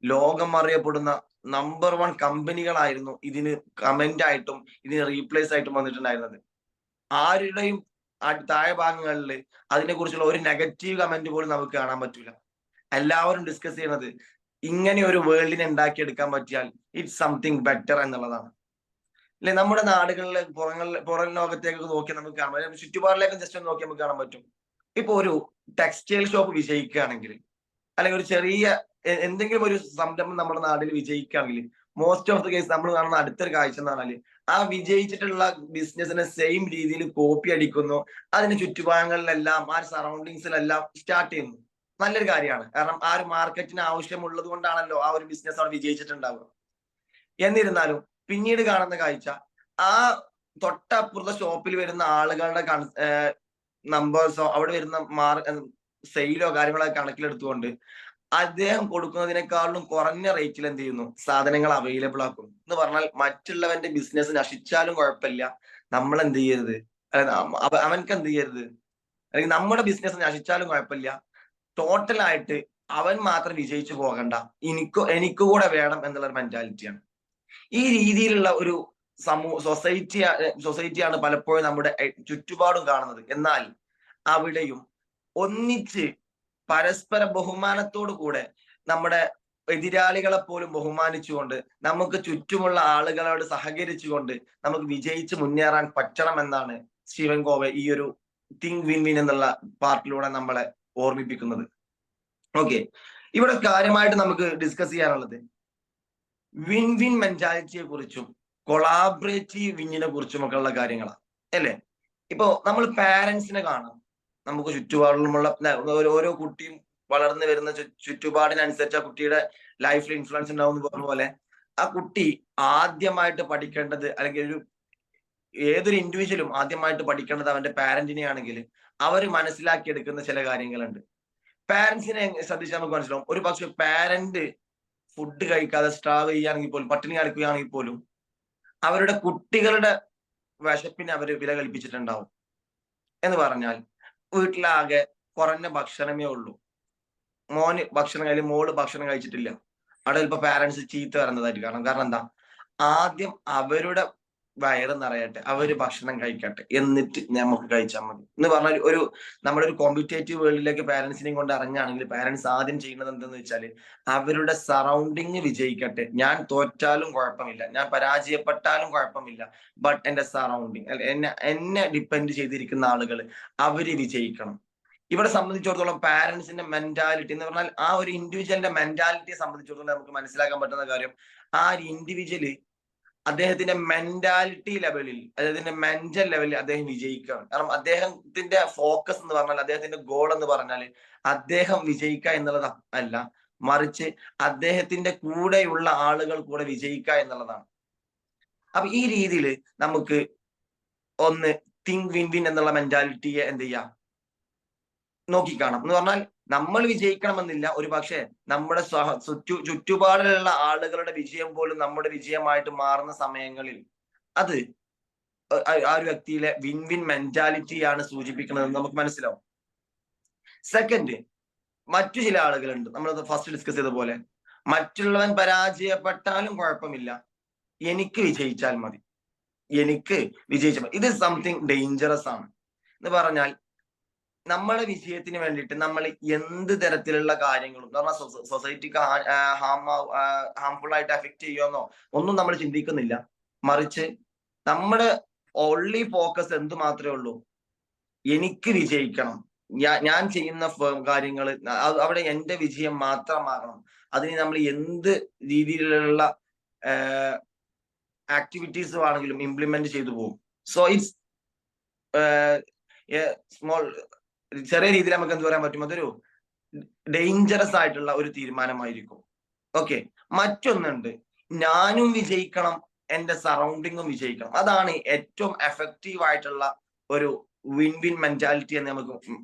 Speaker 5: ലോകം അറിയപ്പെടുന്ന നമ്പർ 1 കമ്പനികളായിരുന്നു ഇതിന് കമന്റ് ആയിട്ടും ഇതിന് റീപ്ലേസ് ആയിട്ടും വന്നിട്ടുണ്ടായിരുന്നത്. ആരുടെയും താഴെ ഭാഗങ്ങളിൽ അതിനെക്കുറിച്ചുള്ള ഒരു നെഗറ്റീവ് കമന്റ് പോലും നമുക്ക് കാണാൻ പറ്റൂല. എല്ലാവരും ഡിസ്കസ് ചെയ്യുന്നത് ഇങ്ങനെ ഒരു വേൾഡിനെ ഉണ്ടാക്കിയെടുക്കാൻ പറ്റിയാൽ ഇറ്റ്സ് സംതിങ് ബെറ്റർ എന്നുള്ളതാണ്. അല്ലെ, നമ്മുടെ നാടുകളിലെ പുറം ലോകത്തേക്ക് നോക്കി നമുക്ക് കാണാൻ പറ്റും, ചുറ്റുപാടിലേക്ക് ജസ്റ്റ് ഒന്ന് നോക്കി നമുക്ക് കാണാൻ പറ്റും. ഇപ്പൊ ഒരു ടെക്സ്റ്റൈൽ ഷോപ്പ് വിജയിക്കുകയാണെങ്കിൽ, അല്ലെങ്കിൽ ഒരു ചെറിയ എന്തെങ്കിലും ഒരു സംരംഭം നമ്മുടെ നാട്ടിൽ വിജയിക്കുകയാണെങ്കിൽ, മോസ്റ്റ് ഓഫ് ദി കേസ് നമ്മൾ കാണുന്ന അടുത്തൊരു കാഴ്ച എന്ന് പറഞ്ഞാൽ ആ വിജയിച്ചിട്ടുള്ള ബിസിനസിനെ സെയിം രീതിയിൽ കോപ്പി അടിക്കുന്നു. അതിന് ചുറ്റുപാടുകളിലെല്ലാം ആ സറൗണ്ടിങ്സിലെല്ലാം സ്റ്റാർട്ട് ചെയ്യുന്നു. നല്ലൊരു കാര്യമാണ്, കാരണം ആ ഒരു മാർക്കറ്റിന് ആവശ്യമുള്ളത് കൊണ്ടാണല്ലോ ആ ഒരു ബിസിനസ് അവിടെ വിജയിച്ചിട്ടുണ്ടാവുക. എന്നിരുന്നാലും പിന്നീട് കാണുന്ന കാഴ്ച, ആ തൊട്ടപ്പുറത്തെ ഷോപ്പിൽ വരുന്ന ആളുകളുടെ നമ്പേഴ്സോ അവിടെ വരുന്ന സെയിലോ കാര്യങ്ങളോ കണക്കിലെടുത്തുകൊണ്ട് അദ്ദേഹം കൊടുക്കുന്നതിനേക്കാളും കുറഞ്ഞ റേറ്റിൽ എന്ത് ചെയ്യുന്നു, സാധനങ്ങൾ അവൈലബിൾ ആക്കും. എന്ന് പറഞ്ഞാൽ മറ്റുള്ളവന്റെ ബിസിനസ് നശിച്ചാലും കുഴപ്പമില്ല, നമ്മൾ എന്ത് ചെയ്യരുത്, അവൻക്ക് എന്ത് ചെയ്യരുത്, അല്ലെങ്കിൽ നമ്മുടെ ബിസിനസ് നശിച്ചാലും കുഴപ്പമില്ല, ടോട്ടലായിട്ട് അവൻ മാത്രം വിജയിച്ചു പോകണ്ട, എനിക്ക് കൂടെ വേണം എന്നുള്ളൊരു മെന്റാലിറ്റിയാണ്. ഈ രീതിയിലുള്ള ഒരു സൊസൈറ്റിയാണ് പലപ്പോഴും നമ്മുടെ ചുറ്റുപാടും കാണുന്നത്. എന്നാൽ അവിടെയും ഒന്നിച്ച് പരസ്പര ബഹുമാനത്തോടു കൂടെ നമ്മുടെ എതിരാളികളെ പോലും ബഹുമാനിച്ചുകൊണ്ട് നമുക്ക് ചുറ്റുമുള്ള ആളുകളോട് സഹകരിച്ചുകൊണ്ട് നമുക്ക് വിജയിച്ച് മുന്നേറാൻ പറ്റണം എന്നാണ് സ്റ്റീവൻ കോവെ ഈ ഒരു തിങ്ക് വിൻ വിൻ എന്നുള്ള പാർട്ടിലൂടെ നമ്മളെ ഓർമ്മിപ്പിക്കുന്നത്. ഓക്കെ, ഇവിടെ കാര്യമായിട്ട് നമുക്ക് ഡിസ്കസ് ചെയ്യാനുള്ളത് വിൻ വിൻ മെന്റാലിറ്റിയെ കുറിച്ചും കൊളാബറേറ്റീവ് വിന്നിനെ കുറിച്ചും ഒക്കെ ഉള്ള കാര്യങ്ങളാണ്, അല്ലേ? ഇപ്പോ നമ്മൾ പാരന്റ്സിനെ കാണാം, നമുക്ക് ചുറ്റുപാടിലുമുള്ള ഓരോ കുട്ടിയും വളർന്നു വരുന്ന ചുറ്റുപാടിനനുസരിച്ച് ആ കുട്ടിയുടെ ലൈഫിൽ ഇൻഫ്ലുവൻസ് ഉണ്ടാവും എന്ന് പറഞ്ഞ പോലെ, ആ കുട്ടി ആദ്യമായിട്ട് പഠിക്കേണ്ടത്, അല്ലെങ്കിൽ ഏതൊരു ഇൻഡിവിജ്വലും ആദ്യമായിട്ട് പഠിക്കേണ്ടത് അവന്റെ പാരന്റിനെ ആണെങ്കിൽ അവർ മനസ്സിലാക്കിയെടുക്കുന്ന ചില കാര്യങ്ങളുണ്ട്. പാരന്റ്സിനെ ശ്രദ്ധിച്ചാൽ നമുക്ക് മനസ്സിലാവും, ഒരു പക്ഷെ പാരന്റ് ഫുഡ് കഴിക്കാതെ സ്ട്രാവ് ചെയ്യുകയാണെങ്കിൽ പോലും, പട്ടിണി കിടക്കുകയാണെങ്കിൽ പോലും അവരുടെ കുട്ടികളുടെ വിശപ്പിന് അവർ വില കൽപ്പിച്ചിട്ടുണ്ടാവും. എന്ന് പറഞ്ഞാൽ വീട്ടിലാകെ കുറഞ്ഞ ഭക്ഷണമേ ഉള്ളൂ, മോന് ഭക്ഷണം കഴിയും, മോള് ഭക്ഷണം കഴിച്ചിട്ടില്ല, അവിടെ ചിലപ്പോൾ പാരന്റ്സ് ചീത്ത വരുന്നതായിട്ട് കാണാം. കാരണം എന്താ, ആദ്യം അവരുടെ വയറ് നിറയട്ടെ, അവര് ഭക്ഷണം കഴിക്കട്ടെ, എന്നിട്ട് നമുക്ക് കഴിച്ചാൽ മതി എന്ന് പറഞ്ഞാൽ നമ്മുടെ ഒരു കോമ്പറ്റേറ്റീവ് വേൾഡിലേക്ക് പാരന്റ്സിനെയും കൊണ്ട് ഇറങ്ങുകയാണെങ്കിൽ പാരന്റ്സ് ആദ്യം ചെയ്യുന്നത് എന്തെന്ന് വെച്ചാൽ അവരുടെ സറൗണ്ടിങ് വിജയിക്കട്ടെ. ഞാൻ തോറ്റാലും കുഴപ്പമില്ല, ഞാൻ പരാജയപ്പെട്ടാലും കുഴപ്പമില്ല, ബട്ട് എന്റെ സറൗണ്ടിങ്, എന്നെ ഡിപ്പെൻഡ് ചെയ്തിരിക്കുന്ന ആളുകൾ അവര് വിജയിക്കണം. ഇവിടെ സംബന്ധിച്ചിടത്തോളം പാരന്റ്സിന്റെ മെന്റാലിറ്റി എന്ന് പറഞ്ഞാൽ ആ ഒരു ഇൻഡിവിജ്വലിന്റെ മെന്റാലിറ്റിയെ സംബന്ധിച്ചിടത്തോളം നമുക്ക് മനസ്സിലാക്കാൻ പറ്റുന്ന കാര്യം, ആ ഒരു ഇൻഡിവിജ്വല് അദ്ദേഹത്തിന്റെ മെന്റാലിറ്റി ലെവലിൽ, അദ്ദേഹത്തിന്റെ മെന്റൽ ലെവലിൽ അദ്ദേഹം വിജയിക്കുകയാണ്. കാരണം അദ്ദേഹത്തിന്റെ ഫോക്കസ് എന്ന് പറഞ്ഞാൽ, അദ്ദേഹത്തിന്റെ ഗോൾ എന്ന് പറഞ്ഞാൽ അദ്ദേഹം വിജയിക്കുക എന്നുള്ളത് അല്ല, മറിച്ച് അദ്ദേഹത്തിന്റെ കൂടെയുള്ള ആളുകൾ കൂടെ വിജയിക്കുക എന്നുള്ളതാണ്. അപ്പൊ ഈ രീതിയിൽ നമുക്ക് ഒന്ന് തിങ്ക് വിൻ വിൻ എന്നുള്ള മെന്റാലിറ്റിയെ എന്ത് ചെയ്യാം, നോക്കിക്കാണാം. എന്ന് പറഞ്ഞാൽ നമ്മൾ വിജയിക്കണമെന്നില്ല, ഒരു പക്ഷേ നമ്മുടെ ചുറ്റുപാടിലുള്ള ആളുകളുടെ വിജയം പോലും നമ്മുടെ വിജയമായിട്ട് മാറുന്ന സമയങ്ങളിൽ അത് ആ ഒരു വ്യക്തിയിലെ വിൻ വിൻ മെന്റാലിറ്റിയാണ് സൂചിപ്പിക്കുന്നതെന്ന് നമുക്ക് മനസ്സിലാവും. സെക്കൻഡ്, മറ്റു ചില ആളുകളുണ്ട്, നമ്മൾ ഫസ്റ്റ് ഡിസ്കസ് ചെയ്ത പോലെ, മറ്റുള്ളവൻ പരാജയപ്പെട്ടാലും കുഴപ്പമില്ല, എനിക്ക് വിജയിച്ചാൽ മതി, എനിക്ക് വിജയിച്ചാൽ മതി. ഇത് സംതിങ് ഡേഞ്ചറസ് ആണ്. എന്ന് പറഞ്ഞാൽ നമ്മളെ വിജയത്തിന് വേണ്ടിയിട്ട് നമ്മൾ എന്ത് തരത്തിലുള്ള കാര്യങ്ങളും സൊസൈറ്റിക്ക് ഹാംഫുൾ ആയിട്ട് എഫക്ട് ചെയ്യുമെന്നോ ഒന്നും നമ്മൾ ചിന്തിക്കുന്നില്ല. മറിച്ച് നമ്മുടെ ഓൺലി ഫോക്കസ് എന്ത് മാത്രമേ ഉള്ളൂ, എനിക്ക് വിജയിക്കണം, ഞാൻ ചെയ്യുന്ന കാര്യങ്ങൾ അവിടെ എന്റെ വിജയം മാത്രമാകണം. അതിന് നമ്മൾ എന്ത് രീതിയിലുള്ള ആക്ടിവിറ്റീസ് ആണെങ്കിലും ഇംപ്ലിമെന്റ് ചെയ്തു പോകും. സോ ഇറ്റ്സ് സ്മോൾ, ചെറിയ രീതിയിൽ നമുക്ക് എന്ത് പറയാൻ പറ്റും, അതൊരു ഡേഞ്ചറസ് ആയിട്ടുള്ള ഒരു തീരുമാനമായിരിക്കും. ഓക്കെ, മറ്റൊന്നുണ്ട്, ഞാനും വിജയിക്കണം, എന്റെ സറൗണ്ടിങ്ങും വിജയിക്കണം. അതാണ് ഏറ്റവും എഫക്റ്റീവ് ആയിട്ടുള്ള ഒരു വിൻ വിൻ മെന്റാലിറ്റി എന്ന് നമുക്ക്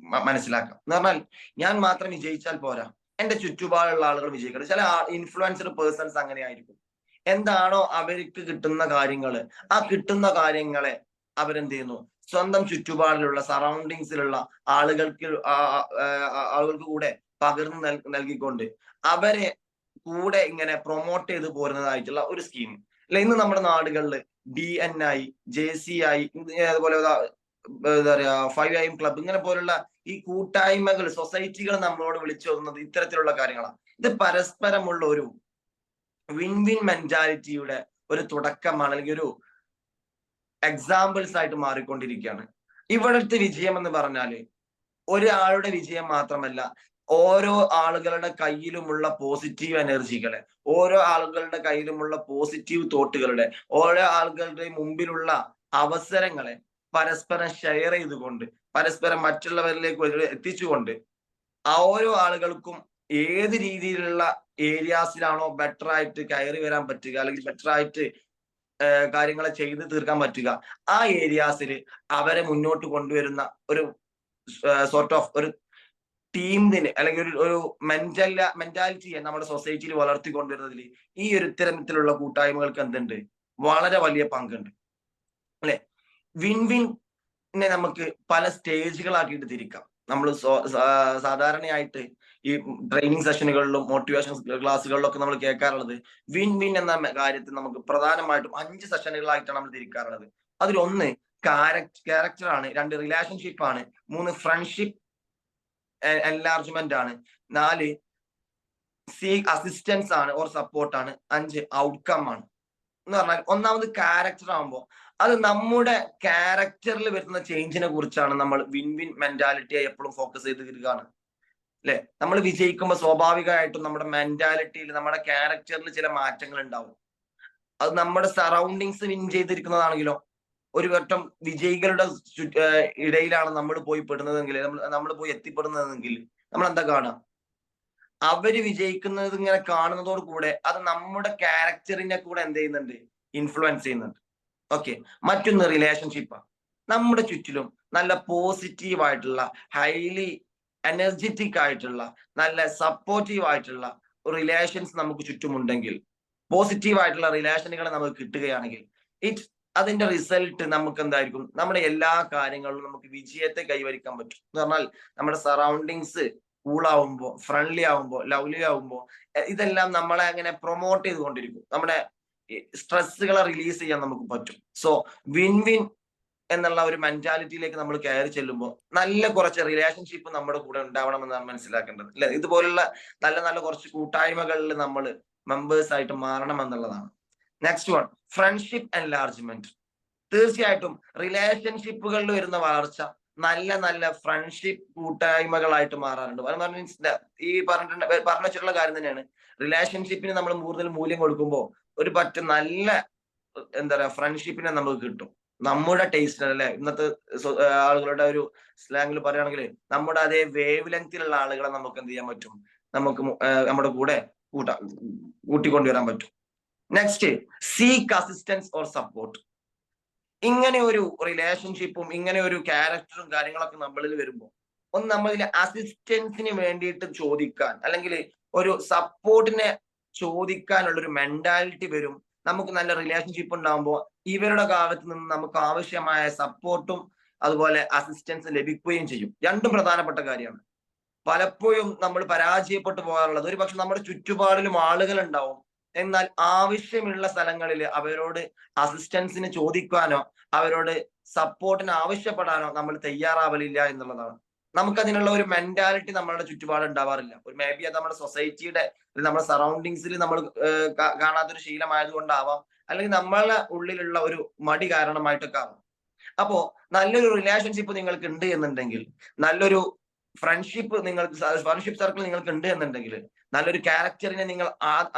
Speaker 5: മനസ്സിലാക്കാം. എന്ന് പറഞ്ഞാൽ ഞാൻ മാത്രം വിജയിച്ചാൽ പോരാ, എന്റെ ചുറ്റുപാടുള്ള ആളുകൾ വിജയിക്കണം. ചില ഇൻഫ്ലുവൻസർ പേഴ്സൺസ് അങ്ങനെ ആയിരിക്കും. എന്താണോ അവർക്ക് കിട്ടുന്ന കാര്യങ്ങൾ, ആ കിട്ടുന്ന കാര്യങ്ങളെ അവരെന്ത് ചെയ്യുന്നു, സ്വന്തം ചുറ്റുപാടിലുള്ള സറൗണ്ടിങ്സിലുള്ള ആളുകൾക്ക് കൂടെ പകർന്നു നൽകിക്കൊണ്ട് അവരെ കൂടെ ഇങ്ങനെ പ്രൊമോട്ട് ചെയ്ത് പോരുന്നതായിട്ടുള്ള ഒരു സ്കീം. അല്ല, ഇന്ന് നമ്മുടെ നാടുകളിൽ DNI, JCI, അതുപോലെ എന്താ പറയാ 5am ക്ലബ്, ഇങ്ങനെ പോലുള്ള ഈ കൂട്ടായ്മകൾ, സൊസൈറ്റികൾ നമ്മളോട് വിളിച്ചു വന്നത് ഇത്തരത്തിലുള്ള കാര്യങ്ങളാണ്. ഇത് പരസ്പരമുള്ള ഒരു വിൻ വിൻ മെന്റാലിറ്റിയുടെ ഒരു തുടക്കമാണ്, അല്ലെങ്കിൽ ഒരു എക്സാമ്പിൾസ് ആയിട്ട് മാറിക്കൊണ്ടിരിക്കുകയാണ്. ഇവിടുത്തെ വിജയം എന്ന് പറഞ്ഞാല് ഒരാളുടെ വിജയം മാത്രമല്ല, ഓരോ ആളുകളുടെ കയ്യിലുമുള്ള പോസിറ്റീവ് എനർജികളെ, ഓരോ ആളുകളുടെ കയ്യിലുമുള്ള പോസിറ്റീവ് തോട്ടുകളുടെ, ഓരോ ആളുകളുടെ മുമ്പിലുള്ള അവസരങ്ങളെ പരസ്പരം ഷെയർ ചെയ്തുകൊണ്ട്, പരസ്പരം മറ്റുള്ളവരിലേക്ക് എത്തിച്ചുകൊണ്ട്, ആ ഓരോ ആളുകൾക്കും ഏത് രീതിയിലുള്ള ഏരിയാസിലാണോ ബെറ്റർ ആയിട്ട് കയറി വരാൻ പറ്റുക, അല്ലെങ്കിൽ ബെറ്റർ ആയിട്ട് കാര്യങ്ങളെ ചെയ്ത് തീർക്കാൻ പറ്റുക, ആ ഏരിയാസിൽ അവരെ മുന്നോട്ട് കൊണ്ടുവരുന്ന ഒരു സോർട്ട് ഓഫ് ഒരു ടീമിന്, അല്ലെങ്കിൽ ഒരു മെന്റാലിറ്റിയെ നമ്മുടെ സൊസൈറ്റിയിൽ വളർത്തിക്കൊണ്ടുവരുന്നതിൽ ഈ ഒരു ഇത്തരത്തിലുള്ള കൂട്ടായ്മകൾക്ക് എന്തുണ്ട്, വളരെ വലിയ പങ്കുണ്ട്. അല്ലെ, വിൻ വിന്നെ നമുക്ക് പല സ്റ്റേജുകളാക്കിയിട്ട് തിരിക്കാം. നമ്മൾ സാധാരണയായിട്ട് ഈ ട്രെയിനിങ് സെഷനുകളിലും മോട്ടിവേഷൻ ക്ലാസ്സുകളിലൊക്കെ നമ്മൾ കേൾക്കാറുള്ളത് വിൻ വിൻ എന്ന കാര്യത്തിൽ നമുക്ക് പ്രധാനമായിട്ടും 5 സെഷനുകളായിട്ടാണ് നമ്മൾ തിരിക്കാറുള്ളത്. അതിലൊന്ന് ക്യാരക്ടർ ആണ്, 2 റിലേഷൻഷിപ്പ് ആണ്, 3 ഫ്രണ്ട്ഷിപ്പ് എൻലാർജ്മെന്റ് ആണ്, 4 അസിസ്റ്റൻസ് ആണ് ഓർ സപ്പോർട്ട് ആണ്, 5 ഔട്ട്കം ആണ്. എന്ന് പറഞ്ഞാൽ ഒന്നാമത് ക്യാരക്ടർ ആകുമ്പോൾ അത് നമ്മുടെ ക്യാരക്ടറിൽ വരുന്ന ചേഞ്ചിനെ കുറിച്ചാണ്. നമ്മൾ വിൻ വിൻ മെന്റാലിറ്റിയെ എപ്പോഴും ഫോക്കസ് ചെയ്ത് തീരുകയാണ്. അല്ലെ, നമ്മൾ വിജയിക്കുമ്പോൾ സ്വാഭാവികമായിട്ടും നമ്മുടെ മെന്റാലിറ്റിയിൽ, നമ്മുടെ ക്യാരക്ടറിൽ ചില മാറ്റങ്ങൾ ഉണ്ടാവും. അത് നമ്മുടെ സറൗണ്ടിങ്സ് വിൻ ചെയ്തിരിക്കുന്നതാണെങ്കിലോ, ഒരു വട്ടം വിജയികളുടെ ഇടയിലാണ് നമ്മൾ പോയി പെടുന്നതെങ്കിൽ, നമ്മൾ പോയി എത്തിപ്പെടുന്നതെങ്കിൽ നമ്മൾ എന്താ കാണുക, അവര് വിജയിക്കുന്നത് ഇങ്ങനെ കാണുന്നതോട് കൂടെ അത് നമ്മുടെ ക്യാരക്ടറിനെ കൂടെ എന്ത് ചെയ്യുന്നുണ്ട്, ഇൻഫ്ലുവൻസ് ചെയ്യുന്നുണ്ട്. ഓക്കെ, മറ്റൊന്ന് റിലേഷൻഷിപ്പാണ്. നമ്മുടെ ചുറ്റിലും നല്ല പോസിറ്റീവ് ആയിട്ടുള്ള, ഹൈലി എനർജറ്റിക് ആയിട്ടുള്ള, നല്ല സപ്പോർട്ടീവ് ആയിട്ടുള്ള റിലേഷൻസ് നമുക്ക് ചുറ്റുമുണ്ടെങ്കിൽ, പോസിറ്റീവ് ആയിട്ടുള്ള റിലേഷനുകൾ നമുക്ക് കിട്ടുകയാണെങ്കിൽ, അതിന്റെ റിസൾട്ട് നമുക്ക് എന്തായിരിക്കും, നമ്മുടെ എല്ലാ കാര്യങ്ങളിലും നമുക്ക് വിജയത്തെ കൈവരിക്കാൻ പറ്റും. എന്ന് പറഞ്ഞാൽ നമ്മുടെ സറൗണ്ടിങ്സ് കൂളാവുമ്പോ, ഫ്രണ്ട്ലി ആവുമ്പോ, ലവ്ലി ആവുമ്പോ, ഇതെല്ലാം നമ്മളെ അങ്ങനെ പ്രൊമോട്ട് ചെയ്തുകൊണ്ടിരിക്കും. നമ്മുടെ സ്ട്രെസ്സുകളെ റിലീസ് ചെയ്യാൻ നമുക്ക് പറ്റും. സോ വിൻ വിൻ എന്നുള്ള ഒരു മെന്റാലിറ്റിയിലേക്ക് നമ്മൾ കയറി ചെല്ലുമ്പോൾ നല്ല കുറച്ച് റിലേഷൻഷിപ്പ് നമ്മുടെ കൂടെ ഉണ്ടാവണമെന്നാണ് മനസ്സിലാക്കേണ്ടത്. അല്ലെ, ഇതുപോലുള്ള നല്ല നല്ല കുറച്ച് കൂട്ടായ്മകളിൽ നമ്മൾ മെമ്പേഴ്സ് ആയിട്ട് മാറണം എന്നുള്ളതാണ്. Next one, friendship enlargement. തീർച്ചയായിട്ടും റിലേഷൻഷിപ്പുകളിൽ വരുന്ന വളർച്ച നല്ല നല്ല ഫ്രണ്ട്ഷിപ്പ് കൂട്ടായ്മകളായിട്ട് മാറാറുണ്ട്. ഈ പറഞ്ഞു വെച്ചിട്ടുള്ള കാര്യം തന്നെയാണ്. റിലേഷൻഷിപ്പിന് നമ്മൾ കൂടുതൽ മൂല്യം കൊടുക്കുമ്പോൾ ഒരു നല്ല എന്താ പറയാ ഫ്രണ്ട്ഷിപ്പിനെ നമുക്ക് കിട്ടും. നമ്മുടെ ടേസ്റ്റ് അല്ലെ, ഇന്നത്തെ ആളുകളുടെ ഒരു സ്ലാങ്ങിൽ പറയുകയാണെങ്കിൽ നമ്മുടെ അതേ വേവ് ലെങ്തിലുള്ള ആളുകളെ നമുക്ക് എന്ത് ചെയ്യാൻ പറ്റും, നമുക്ക് നമ്മുടെ കൂടെ കൂട്ടിക്കൊണ്ടുവരാൻ പറ്റും. Next, seek assistance or support. ഇങ്ങനെ ഒരു റിലേഷൻഷിപ്പും ഇങ്ങനെ ഒരു ക്യാരക്ടറും കാര്യങ്ങളൊക്കെ നമ്മളിൽ വരുമ്പോൾ ഒന്ന് നമ്മളിൽ അസിസ്റ്റൻസിന് വേണ്ടിയിട്ട് ചോദിക്കാൻ, അല്ലെങ്കിൽ ഒരു സപ്പോർട്ടിനെ ചോദിക്കാനുള്ള ഒരു മെന്റാലിറ്റി വരും. നമുക്ക് നല്ല റിലേഷൻഷിപ്പ് ഉണ്ടാകുമ്പോൾ ഇവരുടെ ഭാഗത്ത് നിന്ന് നമുക്ക് ആവശ്യമായ സപ്പോർട്ടും അതുപോലെ അസിസ്റ്റൻസ് ലഭിക്കുകയും ചെയ്യും. രണ്ടും പ്രധാനപ്പെട്ട കാര്യമാണ്. പലപ്പോഴും നമ്മൾ പരാജയപ്പെട്ടു പോകാറുള്ളത്, ഒരു പക്ഷെ നമ്മുടെ ചുറ്റുപാടിലും ആളുകൾ ഉണ്ടാവും, എന്നാൽ ആവശ്യമുള്ള സ്ഥലങ്ങളിൽ അവരോട് അസിസ്റ്റൻസിന് ചോദിക്കാനോ അവരോട് സപ്പോർട്ടിന് ആവശ്യപ്പെടാനോ നമ്മൾ തയ്യാറാവലില്ല എന്നുള്ളതാണ്. നമുക്കതിനുള്ള ഒരു മെന്റാലിറ്റി നമ്മളുടെ ചുറ്റുപാട് ഉണ്ടാവാറില്ല. ഒരു മേ ബി അത് നമ്മുടെ സൊസൈറ്റിയുടെ നമ്മുടെ സറൗണ്ടിങ്സിൽ നമ്മൾ കാണാത്തൊരു ശീലമായതുകൊണ്ടാവാം, അല്ലെങ്കിൽ നമ്മളെ ഉള്ളിലുള്ള ഒരു മടി കാരണമായിട്ടൊക്കെ ആവാം. അപ്പോ നല്ലൊരു റിലേഷൻഷിപ്പ് നിങ്ങൾക്ക് ഉണ്ട് എന്നുണ്ടെങ്കിൽ, നല്ലൊരു ഫ്രണ്ട്ഷിപ്പ് സർക്കിൾ നിങ്ങൾക്ക് ഉണ്ട് എന്നുണ്ടെങ്കിൽ, നല്ലൊരു ക്യാരക്ടറിനെ നിങ്ങൾ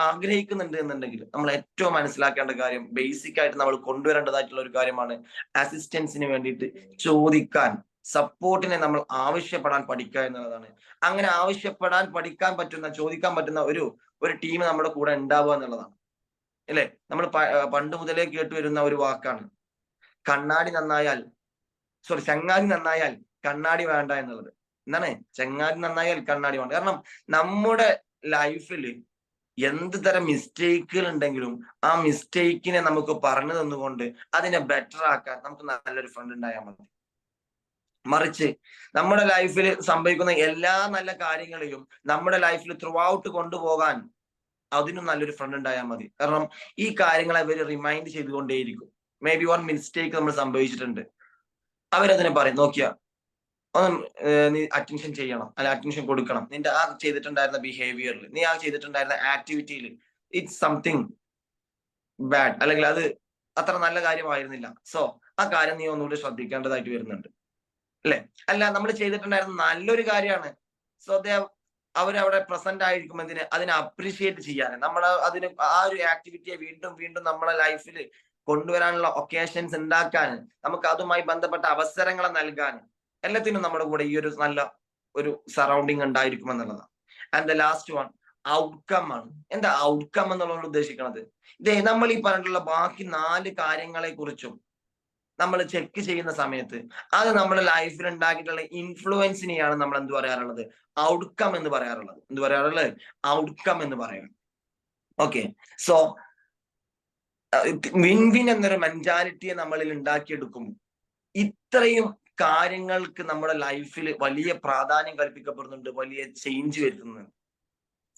Speaker 5: ആഗ്രഹിക്കുന്നുണ്ട് എന്നുണ്ടെങ്കിൽ, നമ്മൾ ഏറ്റവും മനസ്സിലാക്കേണ്ട കാര്യം, ബേസിക് ആയിട്ട് നമ്മൾ കൊണ്ടുവരേണ്ടതായിട്ടുള്ള ഒരു കാര്യമാണ് അസിസ്റ്റൻസിന് വേണ്ടിയിട്ട് ചോദിക്കാൻ, സപ്പോർട്ടിനെ നമ്മൾ ആവശ്യപ്പെടാൻ പഠിക്കുക എന്നുള്ളതാണ്. അങ്ങനെ ആവശ്യപ്പെടാൻ ചോദിക്കാൻ പറ്റുന്ന ഒരു ടീം നമ്മുടെ കൂടെ ഉണ്ടാവുക എന്നുള്ളതാണ്. അല്ലെ, നമ്മൾ പണ്ട് മുതലേ കേട്ടുവരുന്ന ഒരു വാക്കാണ് ചങ്ങാതി നന്നായാൽ കണ്ണാടി വേണ്ട എന്നുള്ളത്. എന്താണ് ചങ്ങാതി നന്നായാൽ കണ്ണാടി വേണ്ട? കാരണം നമ്മുടെ ലൈഫിൽ എന്ത് തരം മിസ്റ്റേക്കുകൾ ഉണ്ടെങ്കിലും ആ മിസ്റ്റേക്കിനെ നമുക്ക് പറഞ്ഞു തന്നുകൊണ്ട് അതിനെ ബെറ്റർ ആക്കാൻ നമുക്ക് നല്ലൊരു ഫ്രണ്ട് ഉണ്ടായാൽ മതി. മറിച്ച് നമ്മുടെ ലൈഫിൽ സംഭവിക്കുന്ന എല്ലാ നല്ല കാര്യങ്ങളെയും നമ്മുടെ ലൈഫിൽ ത്രൂ ഔട്ട് കൊണ്ടുപോകാൻ അതിനും നല്ലൊരു ഫ്രണ്ട് ഉണ്ടായാൽ മതി. കാരണം ഈ കാര്യങ്ങളെ അവർ റിമൈൻഡ് ചെയ്തുകൊണ്ടേയിരിക്കും. മേ ബി വൺ മിസ്റ്റേക്ക് നമ്മൾ സംഭവിച്ചിട്ടുണ്ട്, അവരതിനെ പറയും, നോക്കിയാ നീ അറ്റൻഷൻ ചെയ്യണം, അല്ലെ അറ്റൻഷൻ കൊടുക്കണം, നിന്റെ ആ ചെയ്തിട്ടുണ്ടായിരുന്ന ബിഹേവിയറിൽ, നീ ആ ചെയ്തിട്ടുണ്ടായിരുന്ന ആക്ടിവിറ്റിയിൽ ഇറ്റ്സ് സംതിങ് ബാഡ്, അല്ലെങ്കിൽ അത് അത്ര നല്ല കാര്യമായിരുന്നില്ല, സോ ആ കാര്യം നീ ഒന്നുകൂടി ശ്രദ്ധിക്കേണ്ടതായിട്ട് വരുന്നുണ്ട്. അല്ലെ, അല്ല നമ്മൾ ചെയ്തിട്ടുണ്ടായിരുന്ന നല്ലൊരു കാര്യമാണ്, സോ അവരവിടെ പ്രസന്റ് ആയിരിക്കും അതിനെ അപ്രീഷിയേറ്റ് ചെയ്യാൻ, നമ്മൾ അതിന് ആ ഒരു ആക്ടിവിറ്റിയെ വീണ്ടും വീണ്ടും നമ്മളെ ലൈഫിൽ കൊണ്ടുവരാനുള്ള ഒക്കേഷൻസ് ഉണ്ടാക്കാൻ, നമുക്ക് അതുമായി ബന്ധപ്പെട്ട അവസരങ്ങൾ നൽകാൻ, എല്ലാത്തിനും നമ്മുടെ കൂടെ ഈ ഒരു നല്ല ഒരു സറൗണ്ടിങ് ഉണ്ടായിരിക്കും എന്നുള്ളതാണ്. And the last one outcome ആണ്. എന്താ ഔട്ട്കം എന്നുള്ളത് ഉദ്ദേശിക്കുന്നത്? ഇതേ നമ്മൾ ഈ പറഞ്ഞിട്ടുള്ള ബാക്കി 4 കാര്യങ്ങളെ കുറിച്ചും നമ്മൾ ചെക്ക് ചെയ്യുന്ന സമയത്ത് അത് നമ്മുടെ ലൈഫിൽ ഉണ്ടാക്കിയിട്ടുള്ള ഇൻഫ്ലുവൻസിനെയാണ് നമ്മൾ എന്ത് പറയാറുള്ളത്? ഔട്ട്കം എന്ന് പറയാറുള്ളത്. ഔട്ട്കം എന്ന് പറയാം. ഓക്കെ, സോ വിൻ വിൻ എന്നൊരു മെന്റാലിറ്റിയെ നമ്മളിൽ ഉണ്ടാക്കിയെടുക്കുമ്പോൾ ഇത്രയും കാര്യങ്ങൾക്ക് നമ്മുടെ ലൈഫിൽ വലിയ പ്രാധാന്യം കൽപ്പിക്കപ്പെടുന്നുണ്ട്, വലിയ ചേഞ്ച് വരുത്തുന്നുണ്ട്.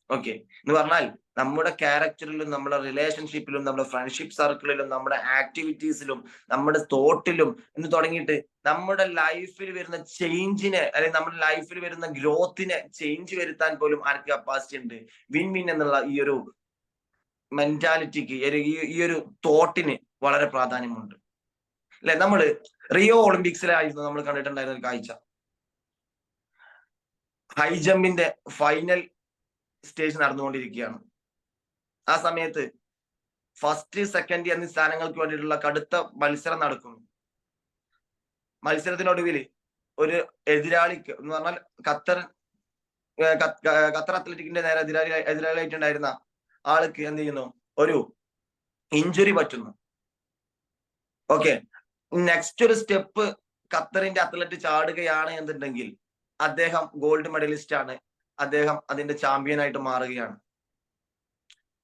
Speaker 5: ഓക്കെ, എന്ന് പറഞ്ഞാൽ നമ്മുടെ ക്യാരക്ടറിലും, നമ്മുടെ റിലേഷൻഷിപ്പിലും, നമ്മുടെ ഫ്രണ്ട്ഷിപ്പ് സർക്കിളിലും, നമ്മുടെ ആക്ടിവിറ്റീസിലും, നമ്മുടെ തോട്ടിലും എന്ന് തുടങ്ങിയിട്ട് നമ്മുടെ ലൈഫിൽ വരുന്ന ചേഞ്ചിനെ, അല്ലെങ്കിൽ നമ്മുടെ ലൈഫിൽ വരുന്ന ഗ്രോത്തിനെ ചേഞ്ച് വരുത്താൻ പോലും ആർക്ക് കപ്പാസിറ്റി ഉണ്ട്? വിൻ വിൻ എന്നുള്ള ഈ ഒരു മെന്റാലിറ്റിക്ക്, ഈ ഒരു തോട്ടിന് വളരെ പ്രാധാന്യമുണ്ട്. അല്ലെ, നമ്മള് റിയോ ഒളിമ്പിക്സിലായിരുന്നു നമ്മൾ കണ്ടിട്ടുണ്ടായിരുന്ന ഒരു കാഴ്ച. ഹൈ ജമ്പിന്റെ ഫൈനൽ സ്റ്റേജ് നടന്നുകൊണ്ടിരിക്കുകയാണ്. ആ സമയത്ത് ഫസ്റ്റ്, സെക്കൻഡ് എന്നീ സ്ഥാനങ്ങൾക്ക് വേണ്ടിയിട്ടുള്ള കടുത്ത മത്സരം നടക്കുന്നു. മത്സരത്തിനൊടുവിൽ ഒരു എതിരാളിക്ക് എന്ന് പറഞ്ഞാൽ ഖത്തർ അത്ലറ്റിക്കിന്റെ നേരെ എതിരാളിയായിട്ടുണ്ടായിരുന്ന ആൾക്ക് എന്ത് ചെയ്യുന്നു? ഒരു ഇഞ്ചുറി പറ്റുന്നു. ഓക്കെ, നെക്സ്റ്റ് ഒരു സ്റ്റെപ്പ് ഖത്തറിന്റെ അത്ലറ്റ് ചാടുകയാണ് എന്നുണ്ടെങ്കിൽ അദ്ദേഹം ഗോൾഡ് മെഡലിസ്റ്റ് ആണ്, അദ്ദേഹം അതിന്റെ ചാമ്പ്യൻ ആയിട്ട് മാറുകയാണ്.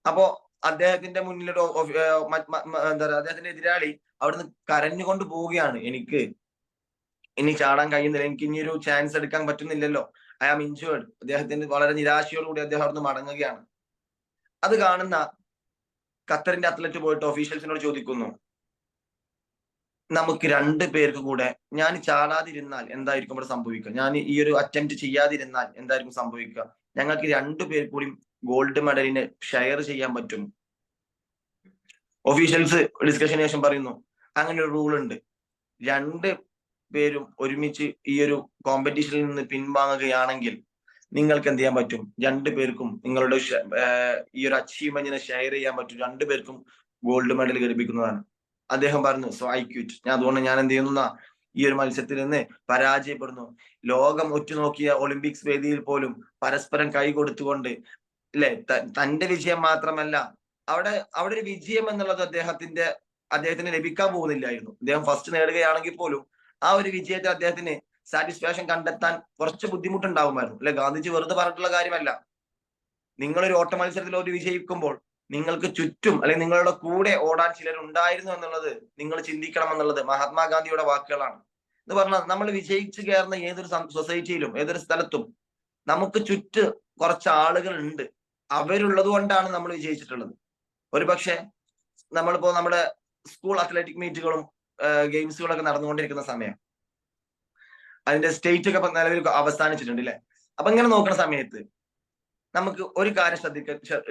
Speaker 5: അപ്പോ അദ്ദേഹത്തിന്റെ മുന്നിലൊരു എന്താ പറയുക, അദ്ദേഹത്തിന്റെ എതിരാളി അവിടുന്ന് കരഞ്ഞുകൊണ്ട് പോവുകയാണ്, എനിക്ക് ഇനി ചാടാൻ കഴിയുന്നില്ല, എനിക്ക് ഇനി ഒരു ചാൻസ് എടുക്കാൻ പറ്റുന്നില്ലല്ലോ, ഐ ആം ഇഞ്ചേർഡ്. അദ്ദേഹത്തിന് വളരെ നിരാശയോടുകൂടി അദ്ദേഹം അവിടുന്ന് മടങ്ങുകയാണ്. അത് കാണുന്ന ഖത്തറിന്റെ അത്ലറ്റ് പോയിട്ട് ഒഫീഷ്യൽസിനോട് ചോദിക്കുന്നു, നമുക്ക് 2 പേർക്ക് കൂടെ ഞാൻ ചാടാതിരുന്നാൽ എന്തായിരിക്കും ഇവിടെ സംഭവിക്കുക? ഞാൻ ഈ ഒരു അറ്റംപ്റ്റ് ചെയ്യാതിരുന്നാൽ എന്തായിരിക്കും സംഭവിക്കുക? ഞങ്ങൾക്ക് 2 പേർ കൂടി ഗോൾഡ് മെഡലിന് ഷെയർ ചെയ്യാൻ പറ്റും. ഒഫീഷ്യൽസ് ഡിസ്കഷന് ശേഷം പറയുന്നു, അങ്ങനെ ഒരു റൂൾ ഉണ്ട്, 2 പേരും ഒരുമിച്ച് ഈ ഒരു കോമ്പറ്റീഷനിൽ നിന്ന് പിൻവാങ്ങുകയാണെങ്കിൽ നിങ്ങൾക്ക് എന്ത് ചെയ്യാൻ പറ്റും? 2 പേർക്കും നിങ്ങളുടെ ഈ ഒരു അച്ചീവ്മെന്റിനെ ഷെയർ ചെയ്യാൻ പറ്റും, 2 പേർക്കും ഗോൾഡ് മെഡൽ ലഭിക്കുന്നതാണ്. അദ്ദേഹം പറഞ്ഞു, സോ ഐ ക്വിറ്റ്. അതുകൊണ്ട് ഞാൻ എന്ത് ചെയ്യുന്ന ഈ ഒരു മത്സരത്തിൽ നിന്ന് പരാജയപ്പെടുന്നു. ലോകം ഒറ്റുനോക്കിയ ഒളിമ്പിക്സ് വേദിയിൽ പോലും പരസ്പരം കൈ കൊടുത്തുകൊണ്ട്, അല്ലെ, തന്റെ വിജയം മാത്രമല്ല, അവിടെ ഒരു വിജയം എന്നുള്ളത് അദ്ദേഹത്തിന് ലഭിക്കാൻ പോകുന്നില്ലായിരുന്നു. അദ്ദേഹം ഫസ്റ്റ് നേടുകയാണെങ്കിൽ പോലും ആ ഒരു വിജയത്തിൽ അദ്ദേഹത്തിന് സാറ്റിസ്ഫാക്ഷൻ കണ്ടെത്താൻ കുറച്ച് ബുദ്ധിമുട്ടുണ്ടാവുമായിരുന്നു. അല്ലെ, ഗാന്ധിജി വെറുതെ പറഞ്ഞിട്ടുള്ള കാര്യമല്ല. നിങ്ങളൊരു ഓട്ട മത്സരത്തിൽ ഒരു വിജയിക്കുമ്പോൾ നിങ്ങൾക്ക് ചുറ്റും, അല്ലെങ്കിൽ നിങ്ങളുടെ കൂടെ ഓടാൻ ചിലരുണ്ടായിരുന്നു എന്നുള്ളത് നിങ്ങൾ ചിന്തിക്കണം എന്നുള്ളത് മഹാത്മാഗാന്ധിയുടെ വാക്കുകളാണ്. എന്ന് പറഞ്ഞാൽ നമ്മൾ വിജയിച്ചു കയറുന്ന ഏതൊരു സൊസൈറ്റിയിലും, ഏതൊരു സ്ഥലത്തും നമുക്ക് ചുറ്റ് കുറച്ച് ആളുകൾ ഉണ്ട്. അവരുള്ളത് കൊണ്ടാണ് നമ്മൾ വിജയിച്ചിട്ടുള്ളത്. ഒരുപക്ഷെ നമ്മളിപ്പോ നമ്മുടെ സ്കൂൾ അത്ലറ്റിക് മീറ്റുകളും ഗെയിംസുകളൊക്കെ നടന്നുകൊണ്ടിരിക്കുന്ന സമയം അതിന്റെ സ്റ്റേറ്റ് ഒക്കെ ഇപ്പൊ നിലവിൽ അവസാനിച്ചിട്ടുണ്ട് അല്ലെ. അപ്പൊ ഇങ്ങനെ നോക്കുന്ന സമയത്ത് നമുക്ക് ഒരു കാര്യം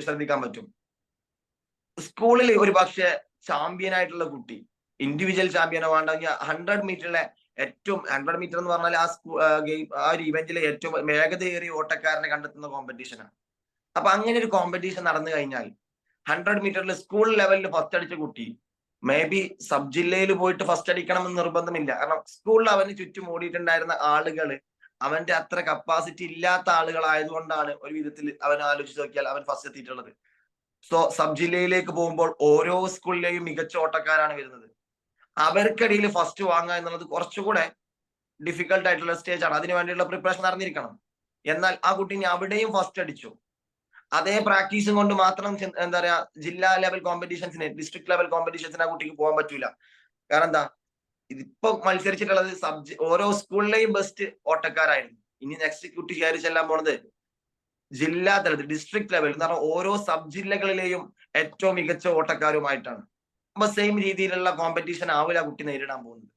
Speaker 5: ശ്രദ്ധിക്കാൻ പറ്റും. സ്കൂളിൽ ഒരു പക്ഷെ ചാമ്പ്യൻ ആയിട്ടുള്ള കുട്ടി, ഇൻഡിവിജ്വൽ ചാമ്പ്യനോ വേണ്ടെങ്കിൽ 100 മീറ്ററിലെ ഏറ്റവും 100 മീറ്റർ എന്ന് പറഞ്ഞാൽ ആ ഒരു ഇവന്റിലെ ഏറ്റവും വേഗതയേറിയ ഓട്ടക്കാരനെ കണ്ടെത്തുന്ന കോമ്പറ്റീഷനാണ്. അപ്പൊ അങ്ങനെ ഒരു കോമ്പറ്റീഷൻ നടന്നു കഴിഞ്ഞാൽ 100 മീറ്ററിൽ സ്കൂൾ ലെവലിൽ ഫസ്റ്റ് അടിച്ച കുട്ടി മേ ബി സബ് ജില്ലയിൽ പോയിട്ട് ഫസ്റ്റ് അടിക്കണം എന്ന് നിർബന്ധമില്ല. കാരണം സ്കൂളിൽ അവന് ചുറ്റും ഓടിയിട്ടുണ്ടായിരുന്ന ആളുകൾ അവന്റെ അത്ര കപ്പാസിറ്റി ഇല്ലാത്ത ആളുകളായതുകൊണ്ടാണ് ഒരു വിധത്തിൽ അവൻ ആലോചിച്ച് നോക്കിയാൽ അവൻ ഫസ്റ്റ് എത്തിയിട്ടുള്ളത്. സോ സബ് ജില്ലയിലേക്ക് പോകുമ്പോൾ ഓരോ സ്കൂളിലെയും മികച്ച ഓട്ടക്കാരാണ് വരുന്നത്. അവർക്കിടയിൽ ഫസ്റ്റ് വാങ്ങുക എന്നുള്ളത് കുറച്ചുകൂടെ ഡിഫിക്കൽട്ട് ആയിട്ടുള്ള സ്റ്റേജ് ആണ്. അതിനു വേണ്ടിയുള്ള പ്രിപ്പറേഷൻ നടന്നിരിക്കണം. എന്നാൽ ആ കുട്ടി അവിടെയും ഫസ്റ്റ് അടിച്ചു. അതേ പ്രാക്ടീസും കൊണ്ട് മാത്രം എന്താ പറയാ ജില്ലാ ലെവൽ കോമ്പറ്റീഷൻസിന്, ഡിസ്ട്രിക്ട് ലെവൽ കോമ്പറ്റീഷൻസിന് ആ കുട്ടിക്ക് പോകാൻ പറ്റൂല. കാരണം എന്താ, ഇതിപ്പോ മത്സരിച്ചിട്ടുള്ളത് ഓരോ സ്കൂളിലെയും ബെസ്റ്റ് ഓട്ടക്കാരായിരുന്നു. ഇനി നെക്സ്റ്റ് കുട്ടി കയറി ചെല്ലാൻ പോണത് ജില്ലാ തലത്തിൽ, ഡിസ്ട്രിക്ട് ലെവൽ എന്ന് പറഞ്ഞാൽ ഓരോ സബ് ജില്ലകളിലെയും ഏറ്റവും മികച്ച ഓട്ടക്കാരുമായിട്ടാണ്. അപ്പൊ സെയിം രീതിയിലുള്ള കോമ്പറ്റീഷൻ ആവില്ല കുട്ടി നേരിടാൻ പോകുന്നത്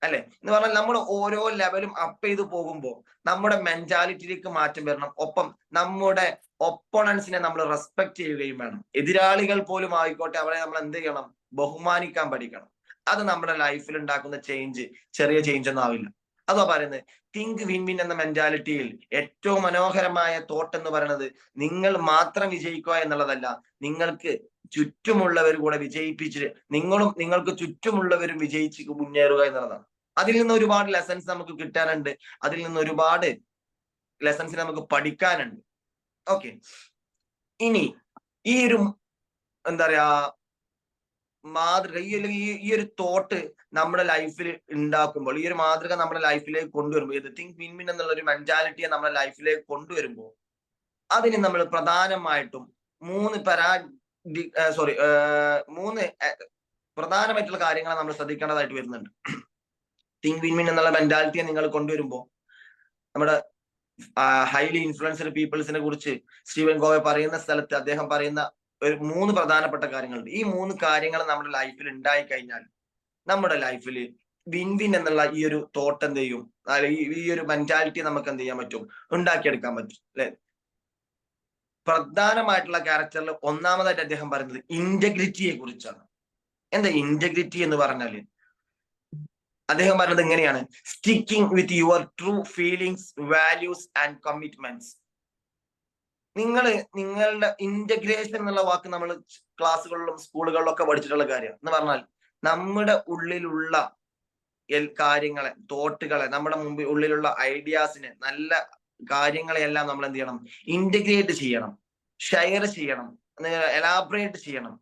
Speaker 5: അല്ലെ. എന്ന് പറഞ്ഞാൽ നമ്മൾ ഓരോ ലെവലും അപ്പ് ചെയ്ത് പോകുമ്പോൾ നമ്മുടെ മെന്റാലിറ്റിയിലേക്ക് മാറ്റം വരണം. ഒപ്പം നമ്മുടെ ഒപ്പോണൻസിനെ നമ്മൾ റെസ്പെക്ട് ചെയ്യുകയും വേണം. എതിരാളികൾ പോലും ആയിക്കോട്ടെ, അവരെ നമ്മൾ എന്ത് ചെയ്യണം, ബഹുമാനിക്കാൻ പഠിക്കണം. അത് നമ്മുടെ ലൈഫിൽ ഉണ്ടാക്കുന്ന ചേഞ്ച് ചെറിയ ചേഞ്ച് ഒന്നും ആവില്ല. അതാ പറയുന്നത് തിങ്ക് വിൻ വിൻ എന്ന മെന്റാലിറ്റിയിൽ ഏറ്റവും മനോഹരമായ തോട്ട് എന്ന് പറയുന്നത് നിങ്ങൾ മാത്രം വിജയിക്കുക എന്നുള്ളതല്ല, നിങ്ങൾക്ക് ചുറ്റുമുള്ളവർ കൂടെ വിജയിപ്പിച്ച് നിങ്ങൾക്ക് ചുറ്റുമുള്ളവരും വിജയിച്ച് മുന്നേറുക എന്നുള്ളതാണ്. അതിൽ നിന്ന് ഒരുപാട് ലെസൺസ് നമുക്ക് കിട്ടാനുണ്ട്. അതിൽ നിന്ന് ഒരുപാട് ലെസൺസ് നമുക്ക് പഠിക്കാനുണ്ട്. ഓക്കെ, ഇനി ഈ ഒരു എന്താ പറയാ മാതൃക, ഈ ഒരു തോട്ട് നമ്മുടെ ലൈഫിൽ ഉണ്ടാക്കുമ്പോൾ, ഈ ഒരു മാതൃക നമ്മുടെ ലൈഫിലേക്ക് കൊണ്ടുവരുമ്പോൾ, ഇത് തിങ്ക് വിൻ വിൻ എന്നുള്ള ഒരു മെന്റാലിറ്റിയെ നമ്മുടെ ലൈഫിലേക്ക് കൊണ്ടുവരുമ്പോൾ അതിന് നമ്മൾ പ്രധാനമായിട്ടും മൂന്ന് പ്രധാനമായിട്ടുള്ള കാര്യങ്ങൾ നമ്മൾ ശ്രദ്ധിക്കേണ്ടതായിട്ട് വരുന്നുണ്ട്. തിങ്ക് വിൻ വിൻ എന്നുള്ള മെന്റാലിറ്റിയെ നിങ്ങൾ കൊണ്ടുവരുമ്പോൾ നമ്മുടെ ഹൈലി ഇൻഫ്ലുവൻസ്ഡ് പീപ്പിൾസിനെ കുറിച്ച് സ്റ്റീവൻ കോവെ പറയുന്ന സ്ഥലത്ത് അദ്ദേഹം പറയുന്ന ഒരു 3 പ്രധാനപ്പെട്ട കാര്യങ്ങളുണ്ട്. ഈ 3 കാര്യങ്ങൾ നമ്മുടെ ലൈഫിൽ ഉണ്ടായി കഴിഞ്ഞാൽ നമ്മുടെ ലൈഫിൽ വിൻ വിൻ എന്നുള്ള ഈ ഒരു തോട്ട് എന്ത് ചെയ്യും, ഈ ഒരു മെന്റാലിറ്റി നമുക്ക് എന്ത് ചെയ്യാൻ പറ്റും, ഉണ്ടാക്കിയെടുക്കാൻ പറ്റും അല്ലെ. പ്രധാനമായിട്ടുള്ള ക്യാരക്ടറിൽ ഒന്നാമതായിട്ട് അദ്ദേഹം പറയുന്നത് ഇന്റഗ്രിറ്റിയെ കുറിച്ചാണ്. എന്താ ഇന്റഗ്രിറ്റി എന്ന് പറഞ്ഞാല് അദ്ദേഹം പറഞ്ഞത് എങ്ങനെയാണ്, sticking with your true feelings, values and commitments. നിങ്ങളുടെ ഇന്റഗ്രേഷൻ എന്നുള്ള വാക്ക് നമ്മൾ ക്ലാസ്സുകളിലും സ്കൂളുകളിലും ഒക്കെ പഠിച്ചിട്ടുള്ള കാര്യമാണ്. എന്ന് പറഞ്ഞാൽ നമ്മുടെ ഉള്ളിലുള്ള കാര്യങ്ങളെ, തോട്ടുകളെ, നമ്മുടെ ഉള്ളിലുള്ള ഐഡിയാസിനെ, നല്ല കാര്യങ്ങളെയെല്ലാം നമ്മൾ എന്ത് ചെയ്യണം, ഇന്റഗ്രേറ്റ് ചെയ്യണം, ഷെയർ ചെയ്യണം, എലാബറേറ്റ് ചെയ്യണം.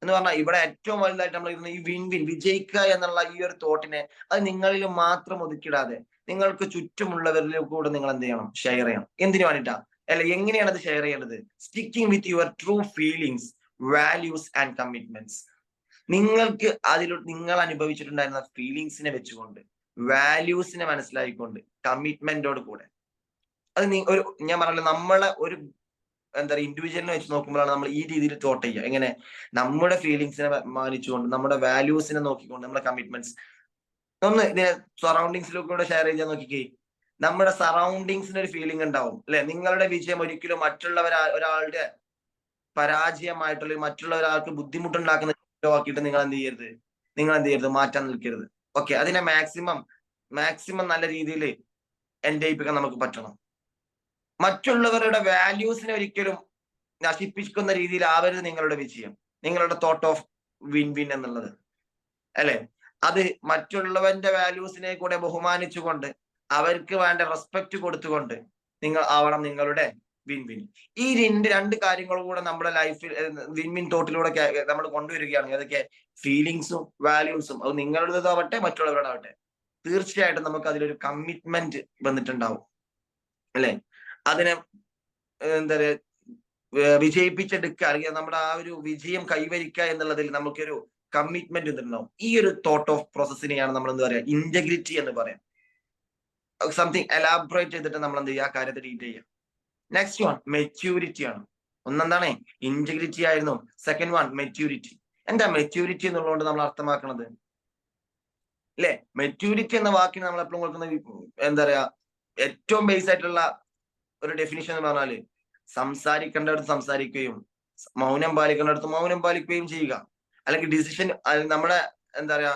Speaker 5: എന്ന് പറഞ്ഞാൽ ഇവിടെ ഏറ്റവും വലുതായിട്ട് നമ്മൾ ഈ വിൻ വിൻ, വിജയിക്കുക എന്നുള്ള ഈ ഒരു തോട്ടിനെ അത് നിങ്ങളിൽ മാത്രം ഒതുക്കിടാതെ നിങ്ങൾക്ക് ചുറ്റുമുള്ളവരിലും കൂടെ നിങ്ങൾ എന്ത് ചെയ്യണം, ഷെയർ ചെയ്യണം. എന്തിനു വേണ്ടിയിട്ടാ, അല്ല എങ്ങനെയാണ് അത് ഷെയർ ചെയ്യേണ്ടത്, sticking with your true feelings, values and commitments. നിങ്ങൾക്ക് നിങ്ങൾ അനുഭവിച്ചിട്ടുണ്ടായിരുന്ന ഫീലിങ്സിനെ വെച്ചുകൊണ്ട്, വാല്യൂസിനെ മനസ്സിലാക്കിക്കൊണ്ട്, കമ്മിറ്റ്മെന്റോട് കൂടെ, അത് ഞാൻ പറഞ്ഞല്ലോ നമ്മളെ ഒരു എന്താ പറയുക ഇൻഡിവിജ്വലിനെ വെച്ച് നോക്കുമ്പോഴാണ് നമ്മൾ ഈ രീതിയിൽ തോട്ട് ചെയ്യുക. എങ്ങനെ, നമ്മുടെ ഫീലിങ്സിനെ മാനിച്ചുകൊണ്ട്, നമ്മുടെ വാല്യൂസിനെ നോക്കിക്കൊണ്ട്, നമ്മുടെ കമ്മിറ്റ്മെന്റ്സ്. ഒന്ന് ഇതിനെ സറൗണ്ടിങ്സിലൂടെ ഷെയർ ചെയ്യാൻ നോക്കിക്കേ. നമ്മുടെ സറൗണ്ടിങ്സിന് ഒരു ഫീലിംഗ് ഉണ്ടാവും അല്ലെ. നിങ്ങളുടെ വിജയം ഒരിക്കലും ഒരാളുടെ പരാജയമായിട്ടുള്ള, മറ്റുള്ള ഒരാൾക്ക് ബുദ്ധിമുട്ടുണ്ടാക്കുന്ന ആക്കിയിട്ട് നിങ്ങൾ എന്ത് ചെയ്യരുത്, മാറ്റാൻ നിൽക്കരുത്. ഓക്കെ, അതിനെ മാക്സിമം നല്ല രീതിയിൽ എൻജോയിപ്പിക്കാൻ നമുക്ക് പറ്റണം. മറ്റുള്ളവരുടെ വാല്യൂസിനെ ഒരിക്കലും നശിപ്പിക്കുന്ന രീതിയിൽ ആവരുത് നിങ്ങളുടെ വിജയം, നിങ്ങളുടെ തോട്ട് ഓഫ് വിൻ വിൻ എന്നുള്ളത് അല്ലെ. അത് മറ്റുള്ളവന്റെ വാല്യൂസിനെ കൂടെ ബഹുമാനിച്ചുകൊണ്ട്, അവർക്ക് വേണ്ട റെസ്പെക്ട് കൊടുത്തുകൊണ്ട് നിങ്ങൾ ആവണം നിങ്ങളുടെ വിൻ വിൻ. ഈ രണ്ട് കാര്യങ്ങളും കൂടെ നമ്മുടെ ലൈഫിൽ വിൻ വിൻ തോട്ടിലൂടെ നമ്മൾ കൊണ്ടുവരികയാണ്. അതൊക്കെ ഫീലിങ്സും വാല്യൂസും, അത് നിങ്ങളുടേതാവട്ടെ മറ്റുള്ളവരുടാവട്ടെ, തീർച്ചയായിട്ടും നമുക്ക് അതിലൊരു കമ്മിറ്റ്മെന്റ് വന്നിട്ടുണ്ടാവും അല്ലെ. അതിനെ എന്താ പറയുക വിജയിപ്പിച്ചെടുക്കുക, അല്ലെങ്കിൽ നമ്മുടെ ആ ഒരു വിജയം കൈവരിക്കുക എന്നുള്ളതിൽ നമുക്കൊരു കമ്മിറ്റ്മെന്റ് ഉണ്ടാവും. ഈ ഒരു തോട്ട് ഓഫ് പ്രോസസ്സിനെയാണ് നമ്മൾ എന്താ പറയുക ഇന്റഗ്രിറ്റി എന്ന് പറയാം. സംതിങ് എലാബറേറ്റ് ചെയ്തിട്ട് നമ്മൾ എന്ത് ചെയ്യുക, ആ കാര്യത്തെ ഡീറ്റ് ചെയ്യുക. നെക്സ്റ്റ് വൺ മെച്യൂരിറ്റി ആണ്. ഒന്നെന്താണ് ഇന്റഗ്രിറ്റി ആയിരുന്നു, സെക്കൻഡ് വൺ മെച്യൂരിറ്റി. എന്താ മെച്യൂരിറ്റി എന്നുള്ളതുകൊണ്ട് നമ്മൾ അർത്ഥമാക്കുന്നത്, അല്ലെ? മെച്യൂരിറ്റി എന്ന വാക്കിന് നമ്മൾ എപ്പോഴും കൊടുക്കുന്ന എന്താ പറയാ, ഏറ്റവും ബേസ് ആയിട്ടുള്ള ഒരു ഡെഫിനിഷൻ എന്ന് പറഞ്ഞാല് സംസാരിക്കേണ്ടടുത്ത് സംസാരിക്കുകയും മൗനം പാലിക്കേണ്ടടുത്ത് മൗനം പാലിക്കുകയും ചെയ്യുക. അല്ലെങ്കിൽ ഡിസിഷൻ നമ്മുടെ എന്താ പറയാ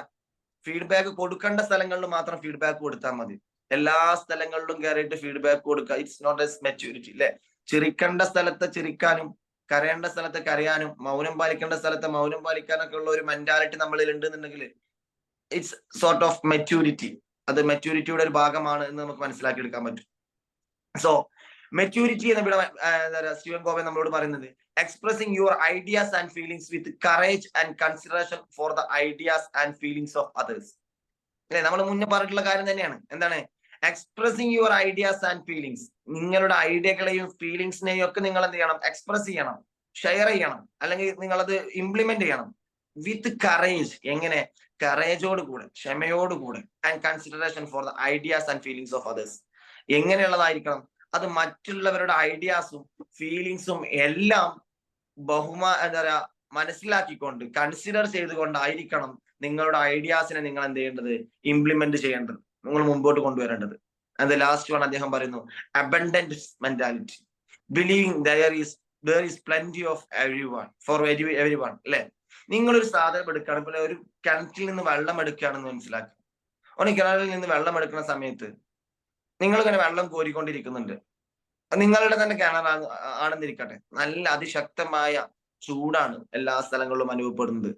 Speaker 5: ഫീഡ്ബാക്ക് കൊടുക്കേണ്ട സ്ഥലങ്ങളിൽ മാത്രം ഫീഡ്ബാക്ക് കൊടുത്താൽ മതി. എല്ലാ സ്ഥലങ്ങളിലും കയറിയിട്ട് ഫീഡ്ബാക്ക് കൊടുക്കുക, ഇറ്റ്സ് നോട്ട് എസ് മെച്യൂരിറ്റി അല്ലെ? ചിരിക്കേണ്ട സ്ഥലത്ത് ചിരിക്കാനും കരയേണ്ട സ്ഥലത്ത് കരയാനും മൗനം പാലിക്കേണ്ട സ്ഥലത്ത് മൗനം പാലിക്കാനൊക്കെ ഉള്ള ഒരു മെന്റാലിറ്റി നമ്മളിൽ ഉണ്ടെന്നുണ്ടെങ്കിൽ ഇറ്റ്സ് സോർട്ട് ഓഫ് മെച്യൂരിറ്റി. അത് മെച്യൂരിറ്റിയുടെ ഒരു ഭാഗമാണ് എന്ന് നമുക്ക് മനസ്സിലാക്കി എടുക്കാൻ പറ്റും. സോ മെച്യൂരിറ്റി എന്ന് ഇവിടെ സ്റ്റീവൻ കോവെ നമ്മളോട് പറയുന്നത് expressing your ideas and feelings with courage and consideration for the ideas and feelings of others. അല്ലെ? നമ്മൾ മുന്നേ പറഞ്ഞിട്ടുള്ള കാര്യം തന്നെയാണ്. എന്താണ്? Expressing your ideas and feelings. നിങ്ങളുടെ ഐഡിയകളെയും ഫീലിംഗ്സിനെയും ഒക്കെ നിങ്ങൾ എന്ത് ചെയ്യണം? എക്സ്പ്രസ് ചെയ്യണം, ഷെയർ ചെയ്യണം, അല്ലെങ്കിൽ നിങ്ങളത് ഇംപ്ലിമെന്റ് ചെയ്യണം വിത്ത് കറേജ്. എങ്ങനെ? കറേജോട് കൂടെ, ക്ഷമയോടുകൂടെ. And consideration for the ideas and feelings of others. എങ്ങനെയുള്ളതായിരിക്കണം? അത് മറ്റുള്ളവരുടെ ഐഡിയാസും ഫീലിങ്സും എല്ലാം എന്താ പറയാ മനസ്സിലാക്കിക്കൊണ്ട് കൺസിഡർ ചെയ്തുകൊണ്ടായിരിക്കണം നിങ്ങളുടെ ഐഡിയാസിനെ നിങ്ങൾ എന്ത് ചെയ്യേണ്ടത്? ഇംപ്ലിമെന്റ് ചെയ്യേണ്ടത്, നിങ്ങൾ മുമ്പോട്ട് കൊണ്ടുവരേണ്ടത്. ആൻഡ് ദ ലാസ്റ്റ് വൺ അദ്ദേഹം പറയുന്നു abundant mentality, believing there is plenty of everyone for everyone. അല്ലെ? നിങ്ങളൊരു സാധനം എടുക്കുകയാണ്, ഇപ്പോൾ ഒരു കിണറ്റിൽ നിന്ന് വെള്ളം എടുക്കുകയാണെന്ന് മനസ്സിലാക്കുക. ഒരു കിണറിൽ നിന്ന് വെള്ളം എടുക്കുന്ന സമയത്ത് നിങ്ങൾ ഇങ്ങനെ വെള്ളം കോരിക്കൊണ്ടിരിക്കുന്നുണ്ട്. നിങ്ങളുടെ തന്നെ ആണെന്നിരിക്കട്ടെ, നല്ല അതിശക്തമായ ചൂടാണ് എല്ലാ സ്ഥലങ്ങളിലും അനുഭവപ്പെടുന്നത്.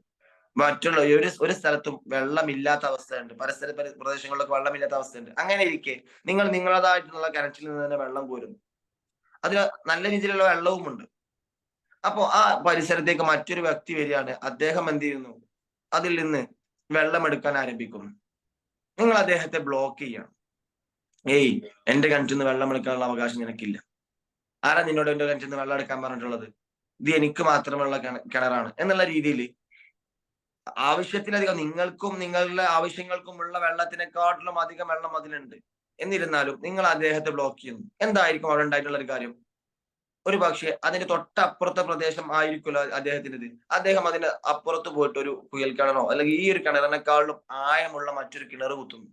Speaker 5: മറ്റുള്ള ഒരു സ്ഥലത്തും വെള്ളമില്ലാത്ത അവസ്ഥയുണ്ട്, പരിസര പ്രദേശങ്ങളിലൊക്കെ വെള്ളമില്ലാത്ത അവസ്ഥയുണ്ട്. അങ്ങനെ ഇരിക്കെ നിങ്ങൾ നിങ്ങളതായിട്ടുള്ള കിണറ്റിൽ നിന്ന് തന്നെ വെള്ളം കോരുന്നു. അതിൽ നല്ല രീതിയിലുള്ള വെള്ളവുമുണ്ട്. അപ്പോ ആ പരിസരത്തേക്ക് മറ്റൊരു വ്യക്തി വരികയാണ്. അദ്ദേഹം എന്ത് ചെയ്യുന്നു? അതിൽ നിന്ന് വെള്ളം എടുക്കാൻ ആരംഭിക്കുന്നു. നിങ്ങൾ അദ്ദേഹത്തെ ബ്ലോക്ക് ചെയ്യണം. ഏയ്, എന്റെ കിണറ്റിൽ നിന്ന് വെള്ളം എടുക്കാനുള്ള അവകാശം നിനക്കില്ല. ആരാ നിന്നോട് എന്റെ കിണറ്റിൽ നിന്ന് വെള്ളം എടുക്കാൻ പറഞ്ഞിട്ടുള്ളത്? ഇത് എനിക്ക് മാത്രമുള്ള കിണറാണ് എന്നുള്ള രീതിയിൽ ആവശ്യത്തിലധികം നിങ്ങൾക്കും നിങ്ങളുടെ ആവശ്യങ്ങൾക്കുമുള്ള വെള്ളത്തിനെക്കാട്ടിലും അധികം വെള്ളം അതിലുണ്ട്. എന്നിരുന്നാലും നിങ്ങൾ അദ്ദേഹത്തെ ബ്ലോക്ക് ചെയ്യുന്നു. എന്തായിരിക്കും അവിടെ ഉണ്ടായിട്ടുള്ള ഒരു കാര്യം? ഒരു പക്ഷേ അതിന്റെ തൊട്ടപ്പുറത്തെ പ്രദേശം ആയിരിക്കുമല്ലോ അദ്ദേഹത്തിൻ്റെത്. അദ്ദേഹം അതിന് അപ്പുറത്ത് പോയിട്ട് ഒരു കുയൽ കിണറോ അല്ലെങ്കിൽ ഈ ഒരു കിണറിനെക്കാളും ആഴമുള്ള മറ്റൊരു കിണർ കുത്തുന്നു.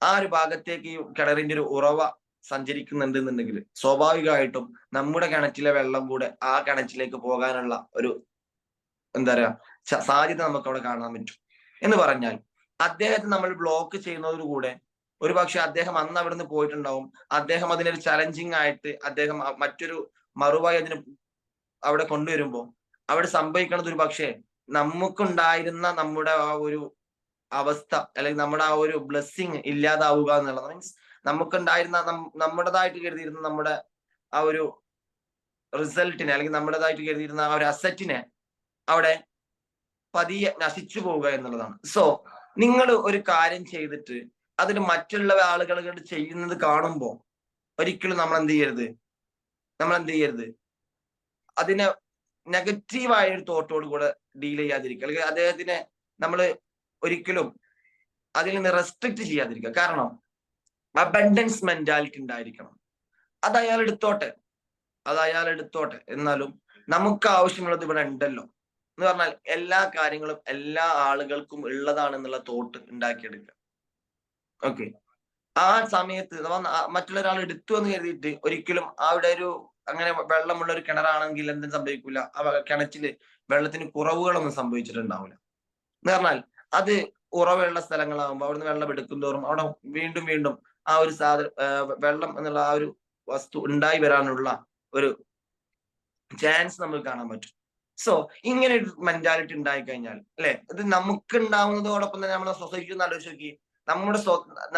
Speaker 5: ആ ഒരു ഭാഗത്തേക്ക് ഈ കിണറിന്റെ ഒരു ഉറവ സഞ്ചരിക്കുന്നുണ്ടെന്നുണ്ടെങ്കിൽ സ്വാഭാവികമായിട്ടും നമ്മുടെ കിണറ്റിലെ വെള്ളം കൂടെ ആ കിണറ്റിലേക്ക് പോകാനുള്ള ഒരു എന്താ പറയാ സാധ്യത നമുക്ക് അവിടെ കാണാൻ പറ്റും. എന്ന് പറഞ്ഞാൽ അദ്ദേഹത്തെ നമ്മൾ ബ്ലോക്ക് ചെയ്യുന്നതോടുകൂടെ ഒരു പക്ഷെ അദ്ദേഹം അന്ന് അവിടെ നിന്ന് പോയിട്ടുണ്ടാവും. അദ്ദേഹം അതിനൊരു ചലഞ്ചിങ് ആയിട്ട് അദ്ദേഹം മറ്റൊരു മറുവായി അതിന് അവിടെ കൊണ്ടുവരുമ്പോൾ അവിടെ സംഭവിക്കുന്നത് ഒരു പക്ഷേ നമുക്കുണ്ടായിരുന്ന നമ്മുടെ ആ ഒരു അവസ്ഥ അല്ലെങ്കിൽ നമ്മുടെ ആ ഒരു ബ്ലെസ്സിങ് ഇല്ലാതാവുക എന്നുള്ളത്. മീൻസ് നമുക്കുണ്ടായിരുന്ന നമ്മുടേതായിട്ട് കരുതിയിരുന്ന നമ്മുടെ ആ ഒരു റിസൾട്ടിനെ അല്ലെങ്കിൽ നമ്മുടേതായിട്ട് കരുതിയിരുന്ന ആ ഒരു അസറ്റിനെ അവിടെ പതിയെ നശിച്ചു പോവുക എന്നുള്ളതാണ്. സോ നിങ്ങൾ ഒരു കാര്യം ചെയ്തിട്ട് അതിന് മറ്റുള്ള ആളുകൾ ചെയ്യുന്നത് കാണുമ്പോൾ ഒരിക്കലും നമ്മൾ എന്ത് ചെയ്യരുത്? അതിനെ നെഗറ്റീവായ ഒരു തോട്ടോട് കൂടെ ഡീൽ ചെയ്യാതിരിക്കുക, അല്ലെങ്കിൽ അദ്ദേഹത്തിനെ നമ്മൾ ഒരിക്കലും അതിൽ നിന്ന് റെസ്ട്രിക്ട് ചെയ്യാതിരിക്കുക. കാരണം അബൻഡൻസ് മെന്റാലിറ്റി ഉണ്ടായിരിക്കണം. അത് അയാൾ എടുത്തോട്ടെ, എന്നാലും നമുക്ക് ആവശ്യമുള്ളത് ഇവിടെ ഉണ്ടല്ലോ എന്ന് പറഞ്ഞാൽ എല്ലാ കാര്യങ്ങളും എല്ലാ ആളുകൾക്കും ഉള്ളതാണെന്നുള്ള തോട്ട് ഉണ്ടാക്കിയെടുക്കുക. ഓക്കെ, ആ സമയത്ത് മറ്റുള്ള ഒരാൾ എടുത്തു എന്ന് കരുതിയിട്ട് ഒരിക്കലും അവിടെ ഒരു അങ്ങനെ വെള്ളമുള്ള ഒരു കിണറാണെങ്കിൽ എന്തും സംഭവിക്കില്ല. ആ കിണറ്റില് വെള്ളത്തിന് കുറവുകളൊന്നും സംഭവിച്ചിട്ടുണ്ടാവില്ല. എന്ന് പറഞ്ഞാൽ അത് ഉറവുള്ള സ്ഥലങ്ങളാകുമ്പോൾ അവിടുന്ന് വെള്ളം എടുക്കുന്തോറും അവിടെ വീണ്ടും വീണ്ടും ആ ഒരു വെള്ളം എന്നുള്ള ആ ഒരു വസ്തു ഉണ്ടായി വരാനുള്ള ഒരു ചാൻസ് നമുക്ക് കാണാൻ പറ്റും. സോ ഇങ്ങനെ ഒരു മെന്റാലിറ്റി ഉണ്ടായി കഴിഞ്ഞാൽ അല്ലെ, ഇത് നമുക്ക് ഉണ്ടാവുന്നതോടൊപ്പം തന്നെ നമ്മുടെ സൊസൈറ്റി ഒന്ന് ആലോചിച്ച് നോക്കി.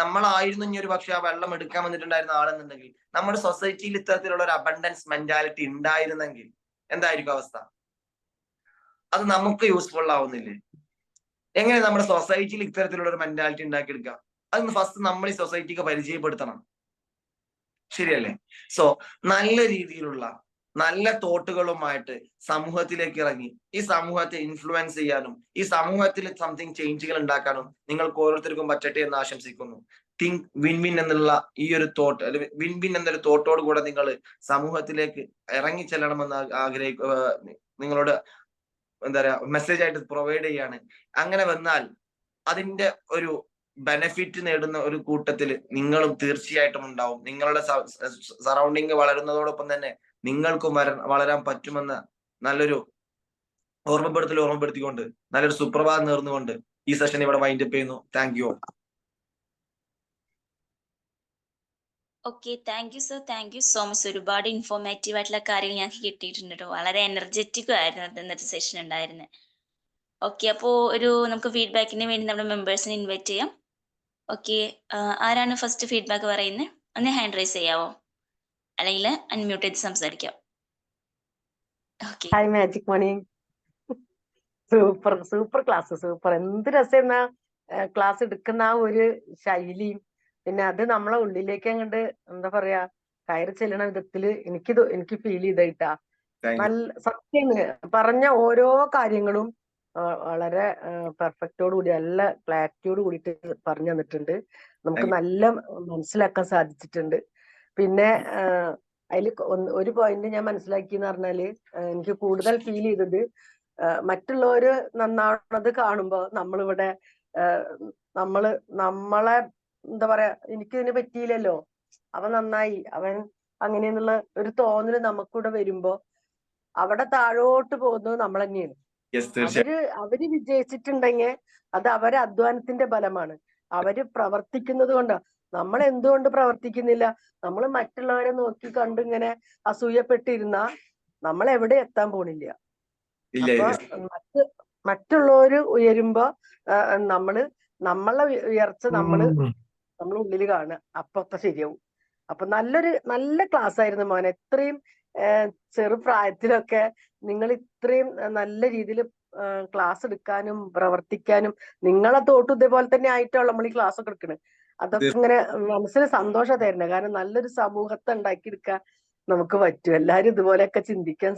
Speaker 5: നമ്മളായിരുന്നു ഇനി ഒരു പക്ഷെ ആ വെള്ളം എടുക്കാൻ വന്നിട്ടുണ്ടായിരുന്ന ആളെന്നുണ്ടെങ്കിൽ നമ്മുടെ സൊസൈറ്റിയിൽ ഇത്തരത്തിലുള്ള ഒരു അബണ്ടൻസ് മെന്റാലിറ്റി ഉണ്ടായിരുന്നെങ്കിൽ എന്തായിരിക്കും അവസ്ഥ? അത് നമുക്ക് യൂസ്ഫുൾ ആവുന്നില്ലേ? എങ്ങനെ നമ്മുടെ സൊസൈറ്റിയിൽ ഇത്തരത്തിലുള്ള ഒരു മെന്റാലിറ്റി ഉണ്ടാക്കിയെടുക്കുക? അതൊന്ന് ഫസ്റ്റ് നമ്മൾ ഈ സൊസൈറ്റിക്ക് പരിചയപ്പെടുത്തണം. ശരിയല്ലേ? സോ നല്ല രീതിയിലുള്ള നല്ല തോട്ടുകളുമായിട്ട് സമൂഹത്തിലേക്ക് ഇറങ്ങി ഈ സമൂഹത്തെ ഇൻഫ്ലുവൻസ് ചെയ്യാനും ഈ സമൂഹത്തിൽ സംതിങ് ചേഞ്ചുകൾ ഉണ്ടാക്കാനും നിങ്ങൾക്ക് ഓരോരുത്തർക്കും പറ്റട്ടെ എന്ന് ആശംസിക്കുന്നു. തിങ്ക് വിൻ വിൻ എന്നുള്ള ഈ ഒരു തോട്ട്, അല്ലെങ്കിൽ വിൻ വിൻ എന്നൊരു തോട്ടോട് കൂടെ നിങ്ങൾ സമൂഹത്തിലേക്ക് ഇറങ്ങി ചെല്ലണമെന്ന് നിങ്ങളോട് എന്താ പറയാ മെസ്സേജ് ആയിട്ട് പ്രൊവൈഡ് ചെയ്യാണ്. അങ്ങനെ വന്നാൽ അതിന്റെ ഒരു ബെനിഫിറ്റ് നേടുന്ന ഒരു കൂട്ടത്തിൽ നിങ്ങളും തീർച്ചയായിട്ടും ഉണ്ടാവും. നിങ്ങളുടെ സറൗണ്ടിങ് വളരുന്നതോടൊപ്പം തന്നെ നിങ്ങൾക്കും വളരാൻ പറ്റുമെന്ന നല്ലൊരു ഓർമ്മപ്പെടുത്തിക്കൊണ്ട് നല്ലൊരു സുപ്രഭാതം നേർന്നുകൊണ്ട് ഈ സെഷൻ ഇവിടെ വൈൻഡപ്പ് ചെയ്യുന്നു. Thank you.
Speaker 2: Okay, thank you sir, thank you so much. ഒരുപാട് ഇൻഫോർമേറ്റീവ് ആയിട്ടുള്ള കാര്യങ്ങൾ ഞങ്ങൾക്ക് കിട്ടിയിട്ടുണ്ട് കേട്ടോ. വളരെ എനർജറ്റിക്കും ആയിരുന്നു ഇന്നത്തെ സെഷൻ ഉണ്ടായിരുന്നത്. ഓക്കെ, അപ്പോൾ നമുക്ക് ഫീഡ്ബാക്കിന് വേണ്ടി നമ്മുടെ മെമ്പേഴ്സിനെ ഇൻവൈറ്റ് ചെയ്യാം. ഓക്കെ, ആരാണ് ഫസ്റ്റ് ഫീഡ്ബാക്ക് പറയുന്നത്? ഒന്ന് ഹാൻഡ് റൈസ് ചെയ്യാവോ, അല്ലെങ്കിൽ അൺമ്യൂട്ട് ചെയ്ത് സംസാരിക്കാം. Okay,
Speaker 1: hi magic money. Super class, super. എന്ത് രസമെന്നാ ക്ലാസ് എടുക്കുന്ന ആ ഒരു ശൈലിയും, പിന്നെ അത് നമ്മളെ ഉള്ളിലേക്ക് അങ്ങോട്ട് എന്താ പറയാ കയറി ചെല്ലണ വിധത്തില് എനിക്ക് ഫീൽ ചെയ്തിട്ടാ. നല്ല സത്യം പറഞ്ഞ ഓരോ കാര്യങ്ങളും വളരെ പെർഫെക്റ്റോട് കൂടി നല്ല ക്ലാരിറ്റിയോട് കൂടിയിട്ട് പറഞ്ഞു തന്നിട്ടുണ്ട്. നമുക്ക് നല്ല മനസ്സിലാക്കാൻ സാധിച്ചിട്ടുണ്ട്. പിന്നെ അതിൽ ഒരു പോയിന്റ് ഞാൻ മനസ്സിലാക്കിയെന്ന് പറഞ്ഞാല് എനിക്ക് കൂടുതൽ ഫീൽ ചെയ്തത് മറ്റുള്ളവര് നന്നാവണത് കാണുമ്പോ നമ്മളിവിടെ നമ്മളെ എന്താ പറയാ, എനിക്കിതിന് പറ്റിയില്ലല്ലോ, അവൻ നന്നായി, അവൻ അങ്ങനെയെന്നുള്ള ഒരു തോന്നല് നമുക്കിവിടെ വരുമ്പോ അവിടെ താഴോട്ട് പോകുന്നത് നമ്മൾ തന്നെയാണ്. അവര് വിജയിച്ചിട്ടുണ്ടെങ്കിൽ അത് അവരെ അധ്വാനത്തിന്റെ ഫലമാണ്. അവര് പ്രവർത്തിക്കുന്നത് കൊണ്ടാ. നമ്മൾ എന്തുകൊണ്ട് പ്രവർത്തിക്കുന്നില്ല? നമ്മൾ മറ്റുള്ളവരെ നോക്കി കണ്ടിങ്ങനെ അസൂയപ്പെട്ടിരുന്ന നമ്മൾ എവിടെ എത്താൻ പോണില്ല. അപ്പൊ മറ്റുള്ളവര് ഉയരുമ്പോ നമ്മളെ ഉയർച്ച നമ്മളെ ഉള്ളില് കാണുക. അപ്പൊ ശരിയാവും. അപ്പൊ നല്ല ക്ലാസ് ആയിരുന്നു മോനെ. ഇത്രയും ചെറുപ്രായത്തിലൊക്കെ നിങ്ങൾ ഇത്രയും നല്ല രീതിയിൽ ക്ലാസ് എടുക്കാനും പ്രവർത്തിക്കാനും, നിങ്ങളെ തോട്ടും ഇതേപോലെ തന്നെ ആയിട്ടാണ് നമ്മൾ ഈ ക്ലാസ് ഒക്കെ എടുക്കുന്നത്. അതൊക്കെ ഇങ്ങനെ മനസ്സിന് സന്തോഷം തരുന്നത്. കാരണം നല്ലൊരു സമൂഹത്തെ ഉണ്ടാക്കിയെടുക്കാൻ നമുക്ക് പറ്റും, എല്ലാരും ഇതുപോലെയൊക്കെ ചിന്തിക്കാൻ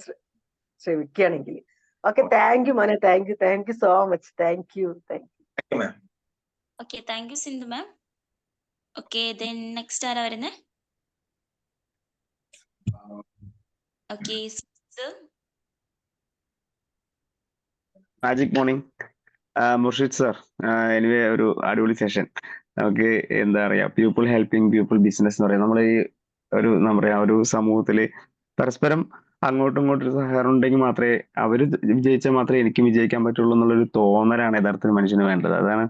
Speaker 1: ശ്രമിക്കുകയാണെങ്കിൽ. ഓക്കെ, താങ്ക് യു മോനെ. Thank you so much. Thank U.
Speaker 2: Okay, thank U Sindhu ma'am. Okay, then next ആരാ വരുന്നത്? Okay, sir.
Speaker 6: Magic morning, Murshid sir. Anyway ഒരു അടിപൊളി സെഷൻ. നമുക്ക് എന്താ പറയാ, പീപ്പിൾ ഹെൽപ്പിംഗ് പീപ്പിൾ ബിസിനസ് എന്ന് പറയാം. നമ്മൾ ഈ എന്താ പറയാ, ഒരു സമൂഹത്തില് പരസ്പരം അങ്ങോട്ടും ഇങ്ങോട്ടും ഒരു സഹകരണം ഉണ്ടെങ്കിൽ മാത്രമേ അവര് വിജയിച്ചാൽ മാത്രമേ എനിക്കും വിജയിക്കാൻ പറ്റുള്ളൂ എന്നുള്ളൊരു തോന്നലാണ് യഥാർത്ഥത്തിൽ മനുഷ്യന് വേണ്ടത്. അതാണ്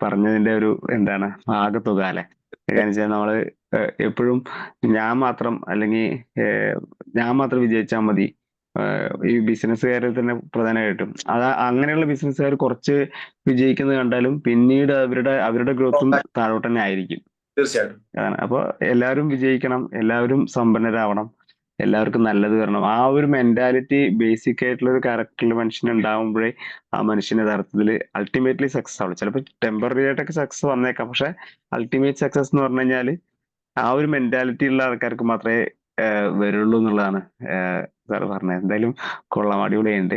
Speaker 6: പറഞ്ഞതിന്റെ ഒരു എന്താണ് ആകത്തുക അല്ലെ. കാരണം വെച്ചാൽ നമ്മള് എപ്പോഴും ഞാൻ മാത്രം വിജയിച്ചാൽ മതി. ഈ ബിസിനസ്സുകാരിൽ തന്നെ പ്രധാനമായിട്ടും അങ്ങനെയുള്ള ബിസിനസ്സുകാർ കുറച്ച് വിജയിക്കുന്നത് കണ്ടാലും പിന്നീട് അവരുടെ ഗ്രോത്തും താഴോട്ട് തന്നെ ആയിരിക്കും.
Speaker 5: തീർച്ചയായിട്ടും
Speaker 6: അതാണ്. അപ്പൊ എല്ലാവരും വിജയിക്കണം, എല്ലാവരും സമ്പന്നരാവണം, എല്ലാവർക്കും നല്ലത് വരണം. ആ ഒരു മെന്റാലിറ്റി ബേസിക് ആയിട്ടുള്ള ഒരു ക്യാരക്ടറിൽ മനുഷ്യന് ഉണ്ടാവുമ്പോഴേ ആ മനുഷ്യന് യഥാർത്ഥത്തിൽ അൾട്ടിമേറ്റ്ലി സക്സസ് ആവുള്ളൂ. ചിലപ്പോൾ ടെമ്പററി ആയിട്ടൊക്കെ സക്സസ് വന്നേക്കാം, പക്ഷെ അൾട്ടിമേറ്റ് സക്സസ് എന്ന് പറഞ്ഞു കഴിഞ്ഞാൽ ആ ഒരു മെന്റാലിറ്റി ഉള്ള ആൾക്കാർക്ക് മാത്രമേ വരുള്ളൂ എന്നുള്ളതാണ് സാർ പറഞ്ഞത്. എന്തായാലും കൊള്ളാം, അടിപൊളിയുണ്ട്,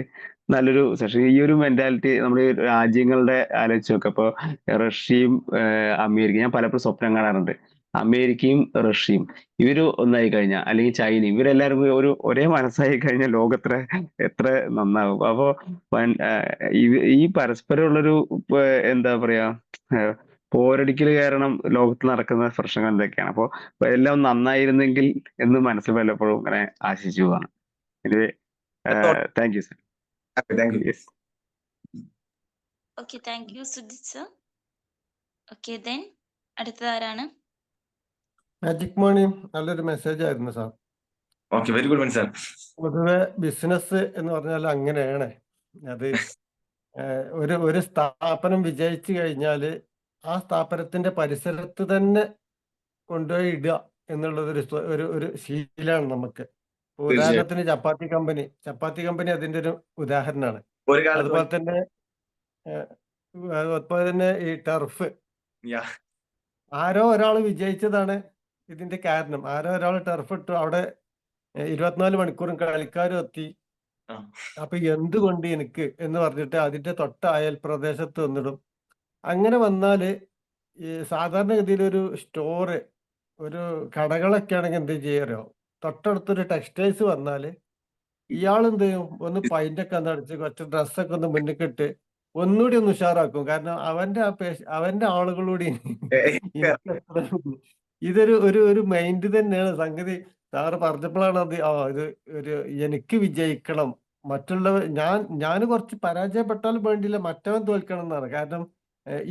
Speaker 6: നല്ലൊരു സെഷൻ. ഈ ഒരു മെന്റാലിറ്റി നമ്മുടെ രാജ്യങ്ങളുടെ ആലോചിച്ച് നോക്കുക. ഇപ്പോൾ റഷ്യയും അമേരിക്കയും ഞാൻ പലപ്പോഴും സ്വപ്നം കാണാറുണ്ട്. അമേരിക്കയും റഷ്യയും ഇവര് ഒന്നായി കഴിഞ്ഞാൽ, അല്ലെങ്കിൽ ചൈനയും, ഇവരെല്ലാവരും ഒരേ മനസ്സായി കഴിഞ്ഞാൽ ലോകത്ര എത്ര നന്നാവും. അപ്പോ ഈ പരസ്പരമുള്ളൊരു എന്താ പറയാ പോരടിക്കൽ കാരണം ലോകത്ത് നടക്കുന്ന പ്രശ്നങ്ങൾ എന്തൊക്കെയാണ്. അപ്പോൾ എല്ലാം നന്നായിരുന്നെങ്കിൽ എന്ന് മനസ്സിൽ പലപ്പോഴും ഇങ്ങനെ ആശിച്ചു പോവാണ്. Anyway, thank you sir. Yes.
Speaker 2: Okay, thank U Sujith sir. Okay, then അടുത്തത് ആരാണ്?
Speaker 4: മാജിക് മോർണിംഗ്, നല്ലൊരു മെസ്സേജ് ആയിരുന്നു sir.
Speaker 5: Okay, very good sir.
Speaker 4: പൊതുവെ ബിസിനസ് എന്ന് പറഞ്ഞാൽ അങ്ങനെയാണ്. അത് ഒരു സ്ഥാപനം വിജയിച്ചു കഴിഞ്ഞാൽ ആ സ്ഥാപനത്തിന്റെ പരിസരത്ത് തന്നെ കൊണ്ടുപോയി ഇടുക എന്നുള്ളത് ഒരു ശീലമാണ് നമുക്ക്. ഉദാഹരണത്തിന് ചപ്പാത്തി കമ്പനി അതിന്റെ ഒരു ഉദാഹരണമാണ്. അതുപോലെ തന്നെ ഈ ടർഫ്, ആരോ ഒരാൾ വിജയിച്ചതാണ് ഇതിന്റെ കാരണം. ആരോ ഒരാൾ ടർഫ് ഇട്ടു, അവിടെ 24 മണിക്കൂറും കളിക്കാരും എത്തി. അപ്പൊ എന്തുകൊണ്ട് എനിക്ക് എന്ന് പറഞ്ഞിട്ട് അതിന്റെ തൊട്ട അയൽ പ്രദേശത്ത് വന്നിടും. അങ്ങനെ വന്നാല് ഈ സാധാരണഗതിയിൽ ഒരു സ്റ്റോറ്, ഒരു കടകളൊക്കെ ആണെങ്കിൽ എന്ത് ചെയ്യാറോ, തൊട്ടടുത്തൊരു ടെക്സ്റ്റൈൽസ് വന്നാല് ഇയാൾ എന്ത് ചെയ്യും, ഒന്ന് പൈൻ്റൊക്കെ ഒന്ന് അടിച്ച് കുറച്ച് ഡ്രസ്സൊക്കെ ഒന്ന് മുന്നിക്കിട്ട് ഒന്നുകൂടി ഒന്ന് ഉഷാറാക്കും. കാരണം അവന്റെ ആളുകളൂടി ഇതൊരു ഒരു മൈൻഡ് തന്നെയാണ് സംഗതി. സാറ് പറഞ്ഞപ്പോഴാണ് അത് ഇത് ഒരു എനിക്ക് വിജയിക്കണം, മറ്റുള്ളവർ ഞാൻ കുറച്ച് പരാജയപ്പെട്ടാലും വേണ്ടില്ല, മറ്റവൻ തോൽക്കണം എന്നാണ്. കാരണം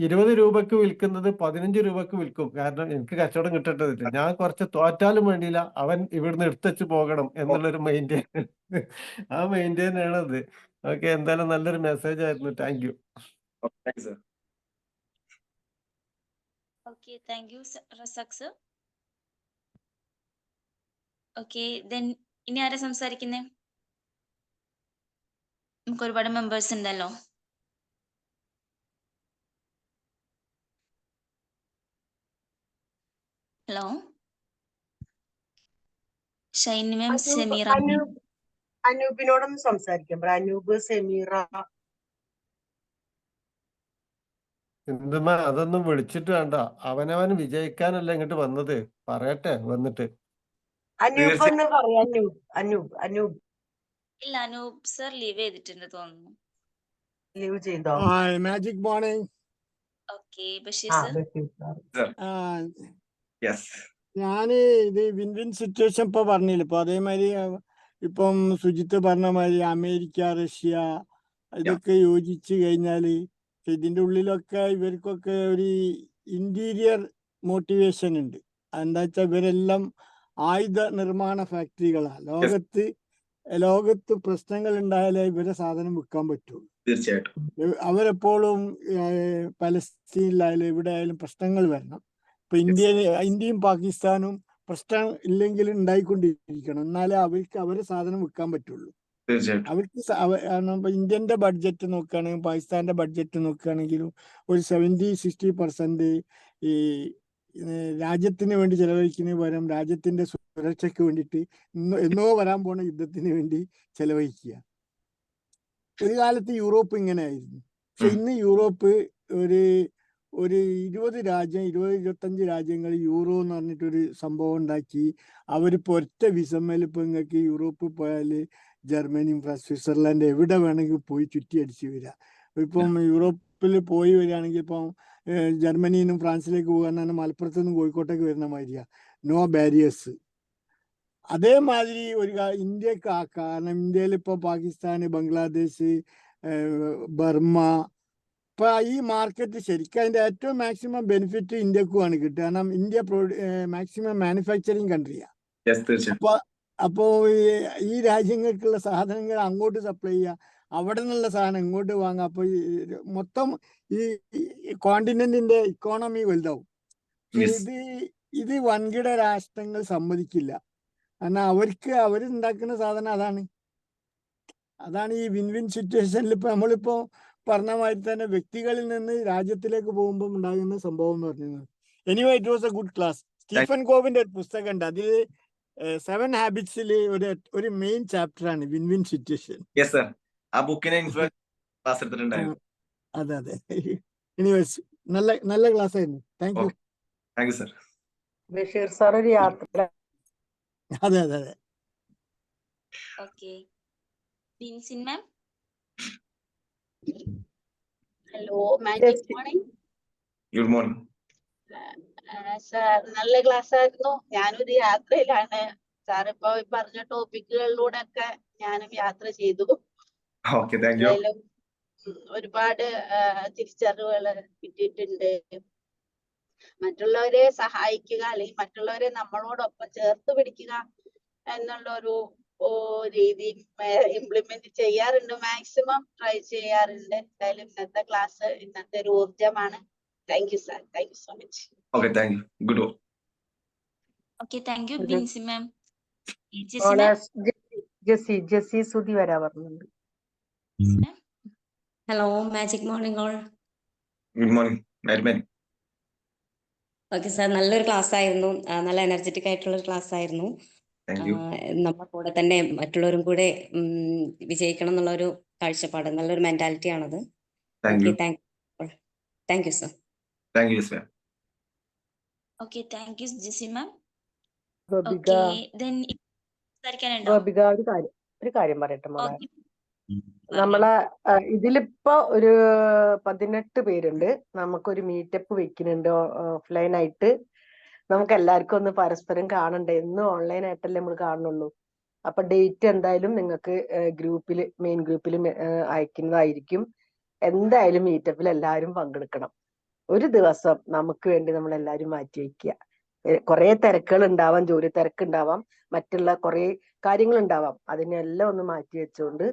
Speaker 4: 20 രൂപക്ക് വിൽക്കുന്നത് 15 രൂപക്ക് വിൽക്കും. കാരണം എനിക്ക് കച്ചവടം കിട്ടേണ്ടതില്ല. ഞാൻ കുറച്ച് തോറ്റാലും വേണ്ടിയില്ല, അവൻ ഇവിടുന്ന് എടുത്തുവെച്ച് പോകണം എന്നുള്ളൊരു മൈൻഡ്. ആ മൈൻഡ് തന്നെയാണ് അത്. ഓക്കെ, എന്തായാലും നല്ലൊരു മെസ്സേജ് ആയിരുന്നു. Thank you.
Speaker 5: Sir.
Speaker 2: Okay, thank U Razak sir. Okay, then ഇനി ആരാ സംസാരിക്കുന്നേ? നമുക്ക് ഒരുപാട് മെമ്പേഴ്സ് ഉണ്ടല്ലോ. ഹലോ, ഷൈനി മാം, സെമീറ മാം.
Speaker 1: അനൂപിനോടൊന്ന് സംസാരിക്കാം. അനൂപ്, സെമീറ.
Speaker 4: എന്തുമാ അതൊന്നും വിളിച്ചിട്ട് വേണ്ട. അവനവൻ വിജയിക്കാനല്ല ഇങ്ങോട്ട് വന്നത്. പറയട്ടെ വന്നിട്ട്.
Speaker 1: അനൂപ് എന്ന് പറയാം. അനൂപ്
Speaker 2: ഇല്ല, അനൂപ് സർ ലീവ് ചെയ്തിട്ടുണ്ട് തോന്നുന്നു.
Speaker 1: ലീവ് ചെയ്തോ?
Speaker 7: Magic morning.
Speaker 2: Okay, Basheer sir.
Speaker 7: ഞാന് ഇത് വിൻ സിറ്റുവേഷൻ ഇപ്പൊ പറഞ്ഞില്ല. ഇപ്പൊ അതേമാതിരി ഇപ്പം സുജിത്ത് പറഞ്ഞ മാതിരി അമേരിക്ക, റഷ്യ ഇതൊക്കെ യോജിച്ച് കഴിഞ്ഞാല് ഇതിന്റെ ഉള്ളിലൊക്കെ ഇവർക്കൊക്കെ ഒരു ഇന്റീരിയർ മോട്ടിവേഷൻ ഉണ്ട്. എന്താ വെച്ചാൽ ഇവരെല്ലാം ആയുധ നിർമ്മാണ ഫാക്ടറികളാണ്. ലോകത്ത് പ്രശ്നങ്ങൾ ഉണ്ടായാലേ ഇവരെ സാധനം വിൽക്കാൻ പറ്റുള്ളൂ.
Speaker 5: തീർച്ചയായിട്ടും
Speaker 7: അവരെപ്പോഴും പലസ്തീനിലായാലും എവിടെ ആയാലും പ്രശ്നങ്ങൾ വരണം. ഇപ്പൊ ഇന്ത്യയും പാകിസ്ഥാനും പ്രശ്നം ഇല്ലെങ്കിൽ ഉണ്ടായിക്കൊണ്ടിരിക്കണം, എന്നാലേ അവർക്ക് അവരെ സാധനം വിൽക്കാൻ പറ്റുള്ളൂ. അവർക്ക് ഇന്ത്യന്റെ ബഡ്ജറ്റ് നോക്കുകയാണെങ്കിൽ പാകിസ്ഥാന്റെ ബഡ്ജറ്റ് നോക്കുകയാണെങ്കിലും ഒരു 70-60% ഈ രാജ്യത്തിന് വേണ്ടി ചെലവഴിക്കുന്നതിന് പകരം രാജ്യത്തിന്റെ സുരക്ഷയ്ക്ക് വേണ്ടിയിട്ട് എന്നോ വരാൻ പോണ യുദ്ധത്തിന് വേണ്ടി ചെലവഴിക്കുക. ഒരു കാലത്ത് യൂറോപ്പ് ഇങ്ങനെ ആയിരുന്നു. പക്ഷെ ഇന്ന് യൂറോപ്പ് ഒരു 20-25 രാജ്യങ്ങൾ യൂറോ എന്ന് പറഞ്ഞിട്ടൊരു സംഭവം ഉണ്ടാക്കി. അവരിപ്പോ ഒറ്റ വിസമ്മേൽ ഇപ്പൊ നിങ്ങൾക്ക് യൂറോപ്പ് പോയാല് ജർമ്മനിയും സ്വിറ്റ്സർലാൻഡ് എവിടെ വേണമെങ്കിൽ പോയി ചുറ്റി അടിച്ച് വരിക. ഇപ്പം യൂറോപ്പിൽ പോയി വരികയാണെങ്കിൽ ഇപ്പം ജർമ്മനിയിൽ നിന്നും ഫ്രാൻസിലേക്ക് പോകാൻ മലപ്പുറത്ത് നിന്നും കോഴിക്കോട്ടേക്ക് വരുന്ന മാതിരിയാ, നോ ബാരിയേഴ്സ്. അതേമാതിരി ഇന്ത്യക്ക് ആക്കാം. കാരണം ഇന്ത്യയിൽ ഇപ്പൊ പാകിസ്ഥാന്, ബംഗ്ലാദേശ്, ബർമ്മ, ഇപ്പൊ ഈ മാർക്കറ്റ് ശരിക്കും അതിന്റെ ഏറ്റവും മാക്സിമം ബെനിഫിറ്റ് ഇന്ത്യക്കുമാണ് കിട്ടുക. കാരണം ഇന്ത്യ മാക്സിമം മാനുഫാക്ചറിങ് കൺട്രിയാ. അപ്പോ ഈ രാജ്യങ്ങൾക്കുള്ള സാധനങ്ങൾ അങ്ങോട്ട് സപ്ലൈ ചെയ്യുക, അവിടെ നിന്നുള്ള സാധനം ഇങ്ങോട്ട് വാങ്ങുക. അപ്പൊ മൊത്തം ഈ കോണ്ടിനെന്റിന്റെ ഇക്കോണമി വലുതാവും. ഇത് വൻകിട രാഷ്ട്രങ്ങൾ സമ്മതിക്കില്ല. കാരണം അവരുണ്ടാക്കുന്ന സാധനം അതാണ് ഈ വിൻ സിറ്റുവേഷനിൽ ഇപ്പൊ നമ്മളിപ്പോ പറഞ്ഞ മാതിരി തന്നെ വ്യക്തികളിൽ നിന്ന് രാജ്യത്തിലേക്ക് പോകുമ്പോൾ ഉണ്ടാകുന്ന സംഭവം എന്ന് പറഞ്ഞത്. Anyway, it was a good class. Stephen കോവിന്റെ ഒരു പുസ്തകം ഉണ്ട്, അതിൽ 7 ഹാബിറ്റ്സിൽ ഒരു മെയിൻ ചാപ്റ്റർ ആണ് വിൻ സിറ്റുവേഷൻ. അതെ. എനിവേസ് നല്ല ക്ലാസ് ആയിരുന്നു. Thank you
Speaker 5: sir.
Speaker 1: Basheer sir ഒരു യാത്ര.
Speaker 7: അതെ.
Speaker 2: Okay, Binsin ma'am.
Speaker 8: Hello, magic morning.
Speaker 5: Good morning
Speaker 8: sir. നല്ല ക്ലാസ് ആയിരുന്നു. ഞാനൊരു യാത്രയിലാണ് സാർ. ഇപ്പൊ പറഞ്ഞ ടോപ്പിക്കുകളിലൂടെ ഒക്കെ ഞാനും യാത്ര ചെയ്തു. ഒരുപാട് തിരിച്ചറിവുകൾ കിട്ടിയിട്ടുണ്ട്. മറ്റുള്ളവരെ സഹായിക്കുക അല്ലെങ്കിൽ മറ്റുള്ളവരെ നമ്മളോടൊപ്പം ചേർത്ത് പിടിക്കുക എന്നുള്ള ഒരു രീതി ഇംപ്ലിമെന്റ് ചെയ്യാറുണ്ട്. മാക്സിമം ട്രൈ ചെയ്യാറുണ്ട്. എന്തായാലും ഇന്നത്തെ ക്ലാസ് ഇന്നത്തെ ഒരു ഊർജമാണ്. Thank you sir. Thank you so much.
Speaker 2: Thank you Binsi ma'am.
Speaker 1: Jessy Sudhi വരാ പറഞ്ഞിട്ടുണ്ട്.
Speaker 9: Hello, magic morning all.
Speaker 5: Good morning.
Speaker 9: Okay sir, നല്ലൊരു ക്ലാസ് ആയിരുന്നു. നല്ല എനർജറ്റിക് ആയിട്ടുള്ള ഒരു ക്ലാസ് ആയിരുന്നു. നമ്മുടെ കൂടെ തന്നെ മറ്റുള്ളവരും കൂടെ വിജയിക്കണം എന്നുള്ള ഒരു കാഴ്ചപ്പാട്, നല്ലൊരു മെന്റാലിറ്റി ആണത്. Thank you sir.
Speaker 2: Okay, thank you Jessy ma'am.
Speaker 1: ഒരു കാര്യം പറയട്ടെ മോളെ. നമ്മളെ ഇതിലിപ്പോ ഒരു 18 പേരുണ്ട്. നമുക്കൊരു മീറ്റപ്പ് വെക്കുന്നുണ്ട് ഓഫ്ലൈൻ ആയിട്ട്. നമുക്ക് എല്ലാവർക്കും ഒന്ന് പരസ്പരം കാണണ്ടേ, എന്നും ഓൺലൈൻ ആയിട്ടല്ലേ നമ്മൾ കാണുന്നുള്ളൂ. അപ്പൊ ഡേറ്റ് എന്തായാലും നിങ്ങൾക്ക് ഗ്രൂപ്പിൽ, മെയിൻ ഗ്രൂപ്പിൽ അയക്കുന്നതായിരിക്കും. എന്തായാലും മീറ്റപ്പിൽ എല്ലാവരും പങ്കെടുക്കണം. ഒരു ദിവസം നമുക്ക് വേണ്ടി നമ്മൾ എല്ലാവരും മാറ്റി വയ്ക്കുക. കുറെ തിരക്കുകൾ ഉണ്ടാവാം, ജോലി തിരക്കുണ്ടാവാം, മറ്റുള്ള കുറെ കാര്യങ്ങൾ ഉണ്ടാവാം. അതിനെല്ലാം ഒന്ന് മാറ്റി വെച്ചുകൊണ്ട്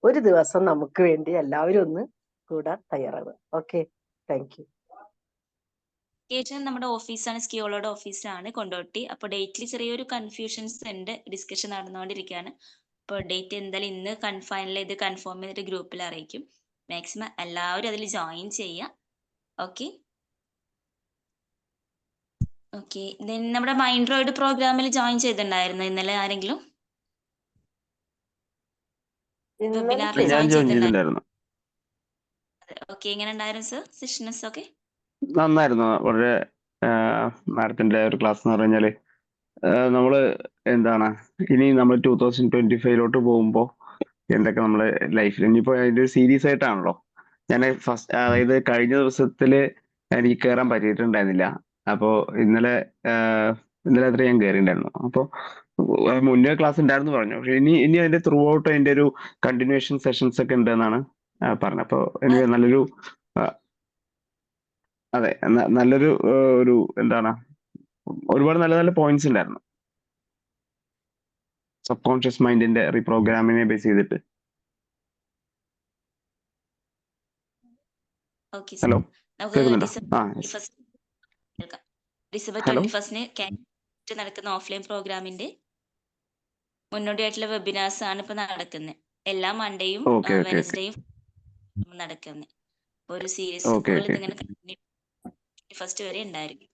Speaker 1: ഒരു ദിവസം നമുക്ക് വേണ്ടി എല്ലാവരും ഒന്ന് കൂടാൻ തയ്യാറാവുക. Okay, thank U.
Speaker 2: ഏറ്റവും നമ്മുടെ ഓഫീസാണ്, സ്കിയോളോയുടെ ഓഫീസാണ് കൊണ്ടോട്ടി. അപ്പൊ ഡേറ്റിൽ ചെറിയൊരു കൺഫ്യൂഷൻസ് ഉണ്ട്, ഡിസ്കഷൻ നടന്നുകൊണ്ടിരിക്കുകയാണ്. അപ്പോൾ ഡേറ്റ് എന്തായാലും ഇന്ന് ഫൈനൽ ചെയ്ത് കൺഫേം ചെയ്തിട്ട് ഗ്രൂപ്പിൽ അറിയിക്കും. മാക്സിമം എല്ലാവരും അതിൽ ജോയിൻ ചെയ്യാം. Okay okay. ദെൻ നമ്മുടെ മൈൻഡ്രോയിഡ് പ്രോഗ്രാമിൽ ജോയിൻ ചെയ്തിട്ടുണ്ടായിരുന്നു ഇന്നലെ ആരെങ്കിലും? വെബിനാറിൽ
Speaker 6: ഞാൻ
Speaker 2: ജോയിൻ
Speaker 6: ജോയിൻ
Speaker 2: ചെയ്തിട്ടുണ്ടായിരുന്നു.
Speaker 6: ചെയ്തിട്ടുണ്ടായിരുന്നു.
Speaker 2: ഓക്കെ, എങ്ങനെ ഉണ്ടായിരുന്നു സർ സെഷൻസ് ഒക്കെ?
Speaker 6: നന്നായിരുന്നു. വളരെ മാഡത്തിന്റെ ഒരു ക്ലാസ് എന്ന് പറഞ്ഞാല് നമ്മള് എന്താണ് ഇനി നമ്മൾ 2025 പോകുമ്പോൾ എന്തൊക്കെ നമ്മള് ലൈഫിൽ ഇനിയിപ്പോ അതിന്റെ ഒരു സീരീസ് ആയിട്ടാണല്ലോ. ഞാൻ ഫസ്റ്റ് അതായത് കഴിഞ്ഞ ദിവസത്തില് എനിക്ക് കയറാൻ പറ്റിയിട്ടുണ്ടായിരുന്നില്ല. അപ്പോ ഇന്നലെ അത്ര ഞാൻ കയറിയിട്ടുണ്ടായിരുന്നു. അപ്പോൾ മുന്നേ ക്ലാസ് ഉണ്ടായിരുന്നു പറഞ്ഞു. പക്ഷെ ഇനി അതിന്റെ ത്രൂ ഔട്ട് അതിന്റെ ഒരു കണ്ടിന്യൂഷൻ സെഷൻസ് ഒക്കെ ഉണ്ടെന്നാണ് പറഞ്ഞത്. അപ്പോൾ എനിക്ക് നല്ലൊരു അതെ നല്ലൊരു ഒരു എന്താണ് ഒരുപാട് നല്ല നല്ല പോയിന്റ്സ് ഉണ്ടായിരുന്നു. സബ് കോൺഷ്യസ് മൈൻഡിന്റെ റീപ്രോഗ്രാമിനെ ബേസ് ചെയ്തിട്ട്.
Speaker 2: ഓക്കെ
Speaker 6: ഹലോ,
Speaker 2: നമുക്ക്
Speaker 6: കേൾക്കുന്നുണ്ടോ?
Speaker 2: ഡിസംബർ
Speaker 6: ഹലോ
Speaker 2: 21 നടക്കുന്ന ഓഫ്ലൈൻ പ്രോഗ്രാമിന്റെ മുന്നോടിയായിട്ടുള്ള വെബിനാർസ് ആണ് ഇപ്പൊ നടക്കുന്നത്. എല്ലാ മൺഡേയും
Speaker 6: ഓക്കെ ഓക്കെ ഓക്കെ
Speaker 2: വെനസ്ഡേയും നടക്കുന്നത്. ഒരു സീരീസ്
Speaker 6: ഓക്കെ
Speaker 2: പോലെ
Speaker 6: ഓക്കെ
Speaker 2: ഇതിങ്ങനെ ഫസ്റ്റ് വരെ ഉണ്ടായിരിക്കും.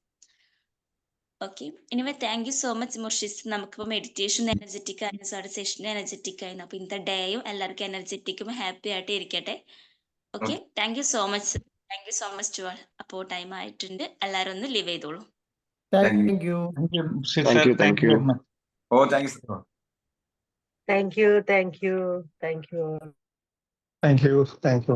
Speaker 2: Okay, anyway thank you so much മുർഷിസ്. നമുക്കിപ്പോൾ മെഡിറ്റേഷൻ എനർജറ്റിക് ആയിരുന്നു, സാറ് സെഷനും എനർജറ്റിക് ആയിരുന്നു. അപ്പൊ ഇന്നത്തെ ഡേയും എല്ലാവർക്കും എനർജറ്റിക്കും ഹാപ്പി ആയിട്ട് ഇരിക്കട്ടെ. Okay, thank you so much. Thank you so much to all. അപ്പോൾ ടൈം ആയിട്ടുണ്ട്, എല്ലാവരും ഒന്ന് ലീവ് ചെയ്തോളൂ.
Speaker 4: Thank you.
Speaker 6: Thank you.
Speaker 5: Oh, thanks.
Speaker 1: Thank you, thank you, thank U.
Speaker 10: Thank you. Thank you.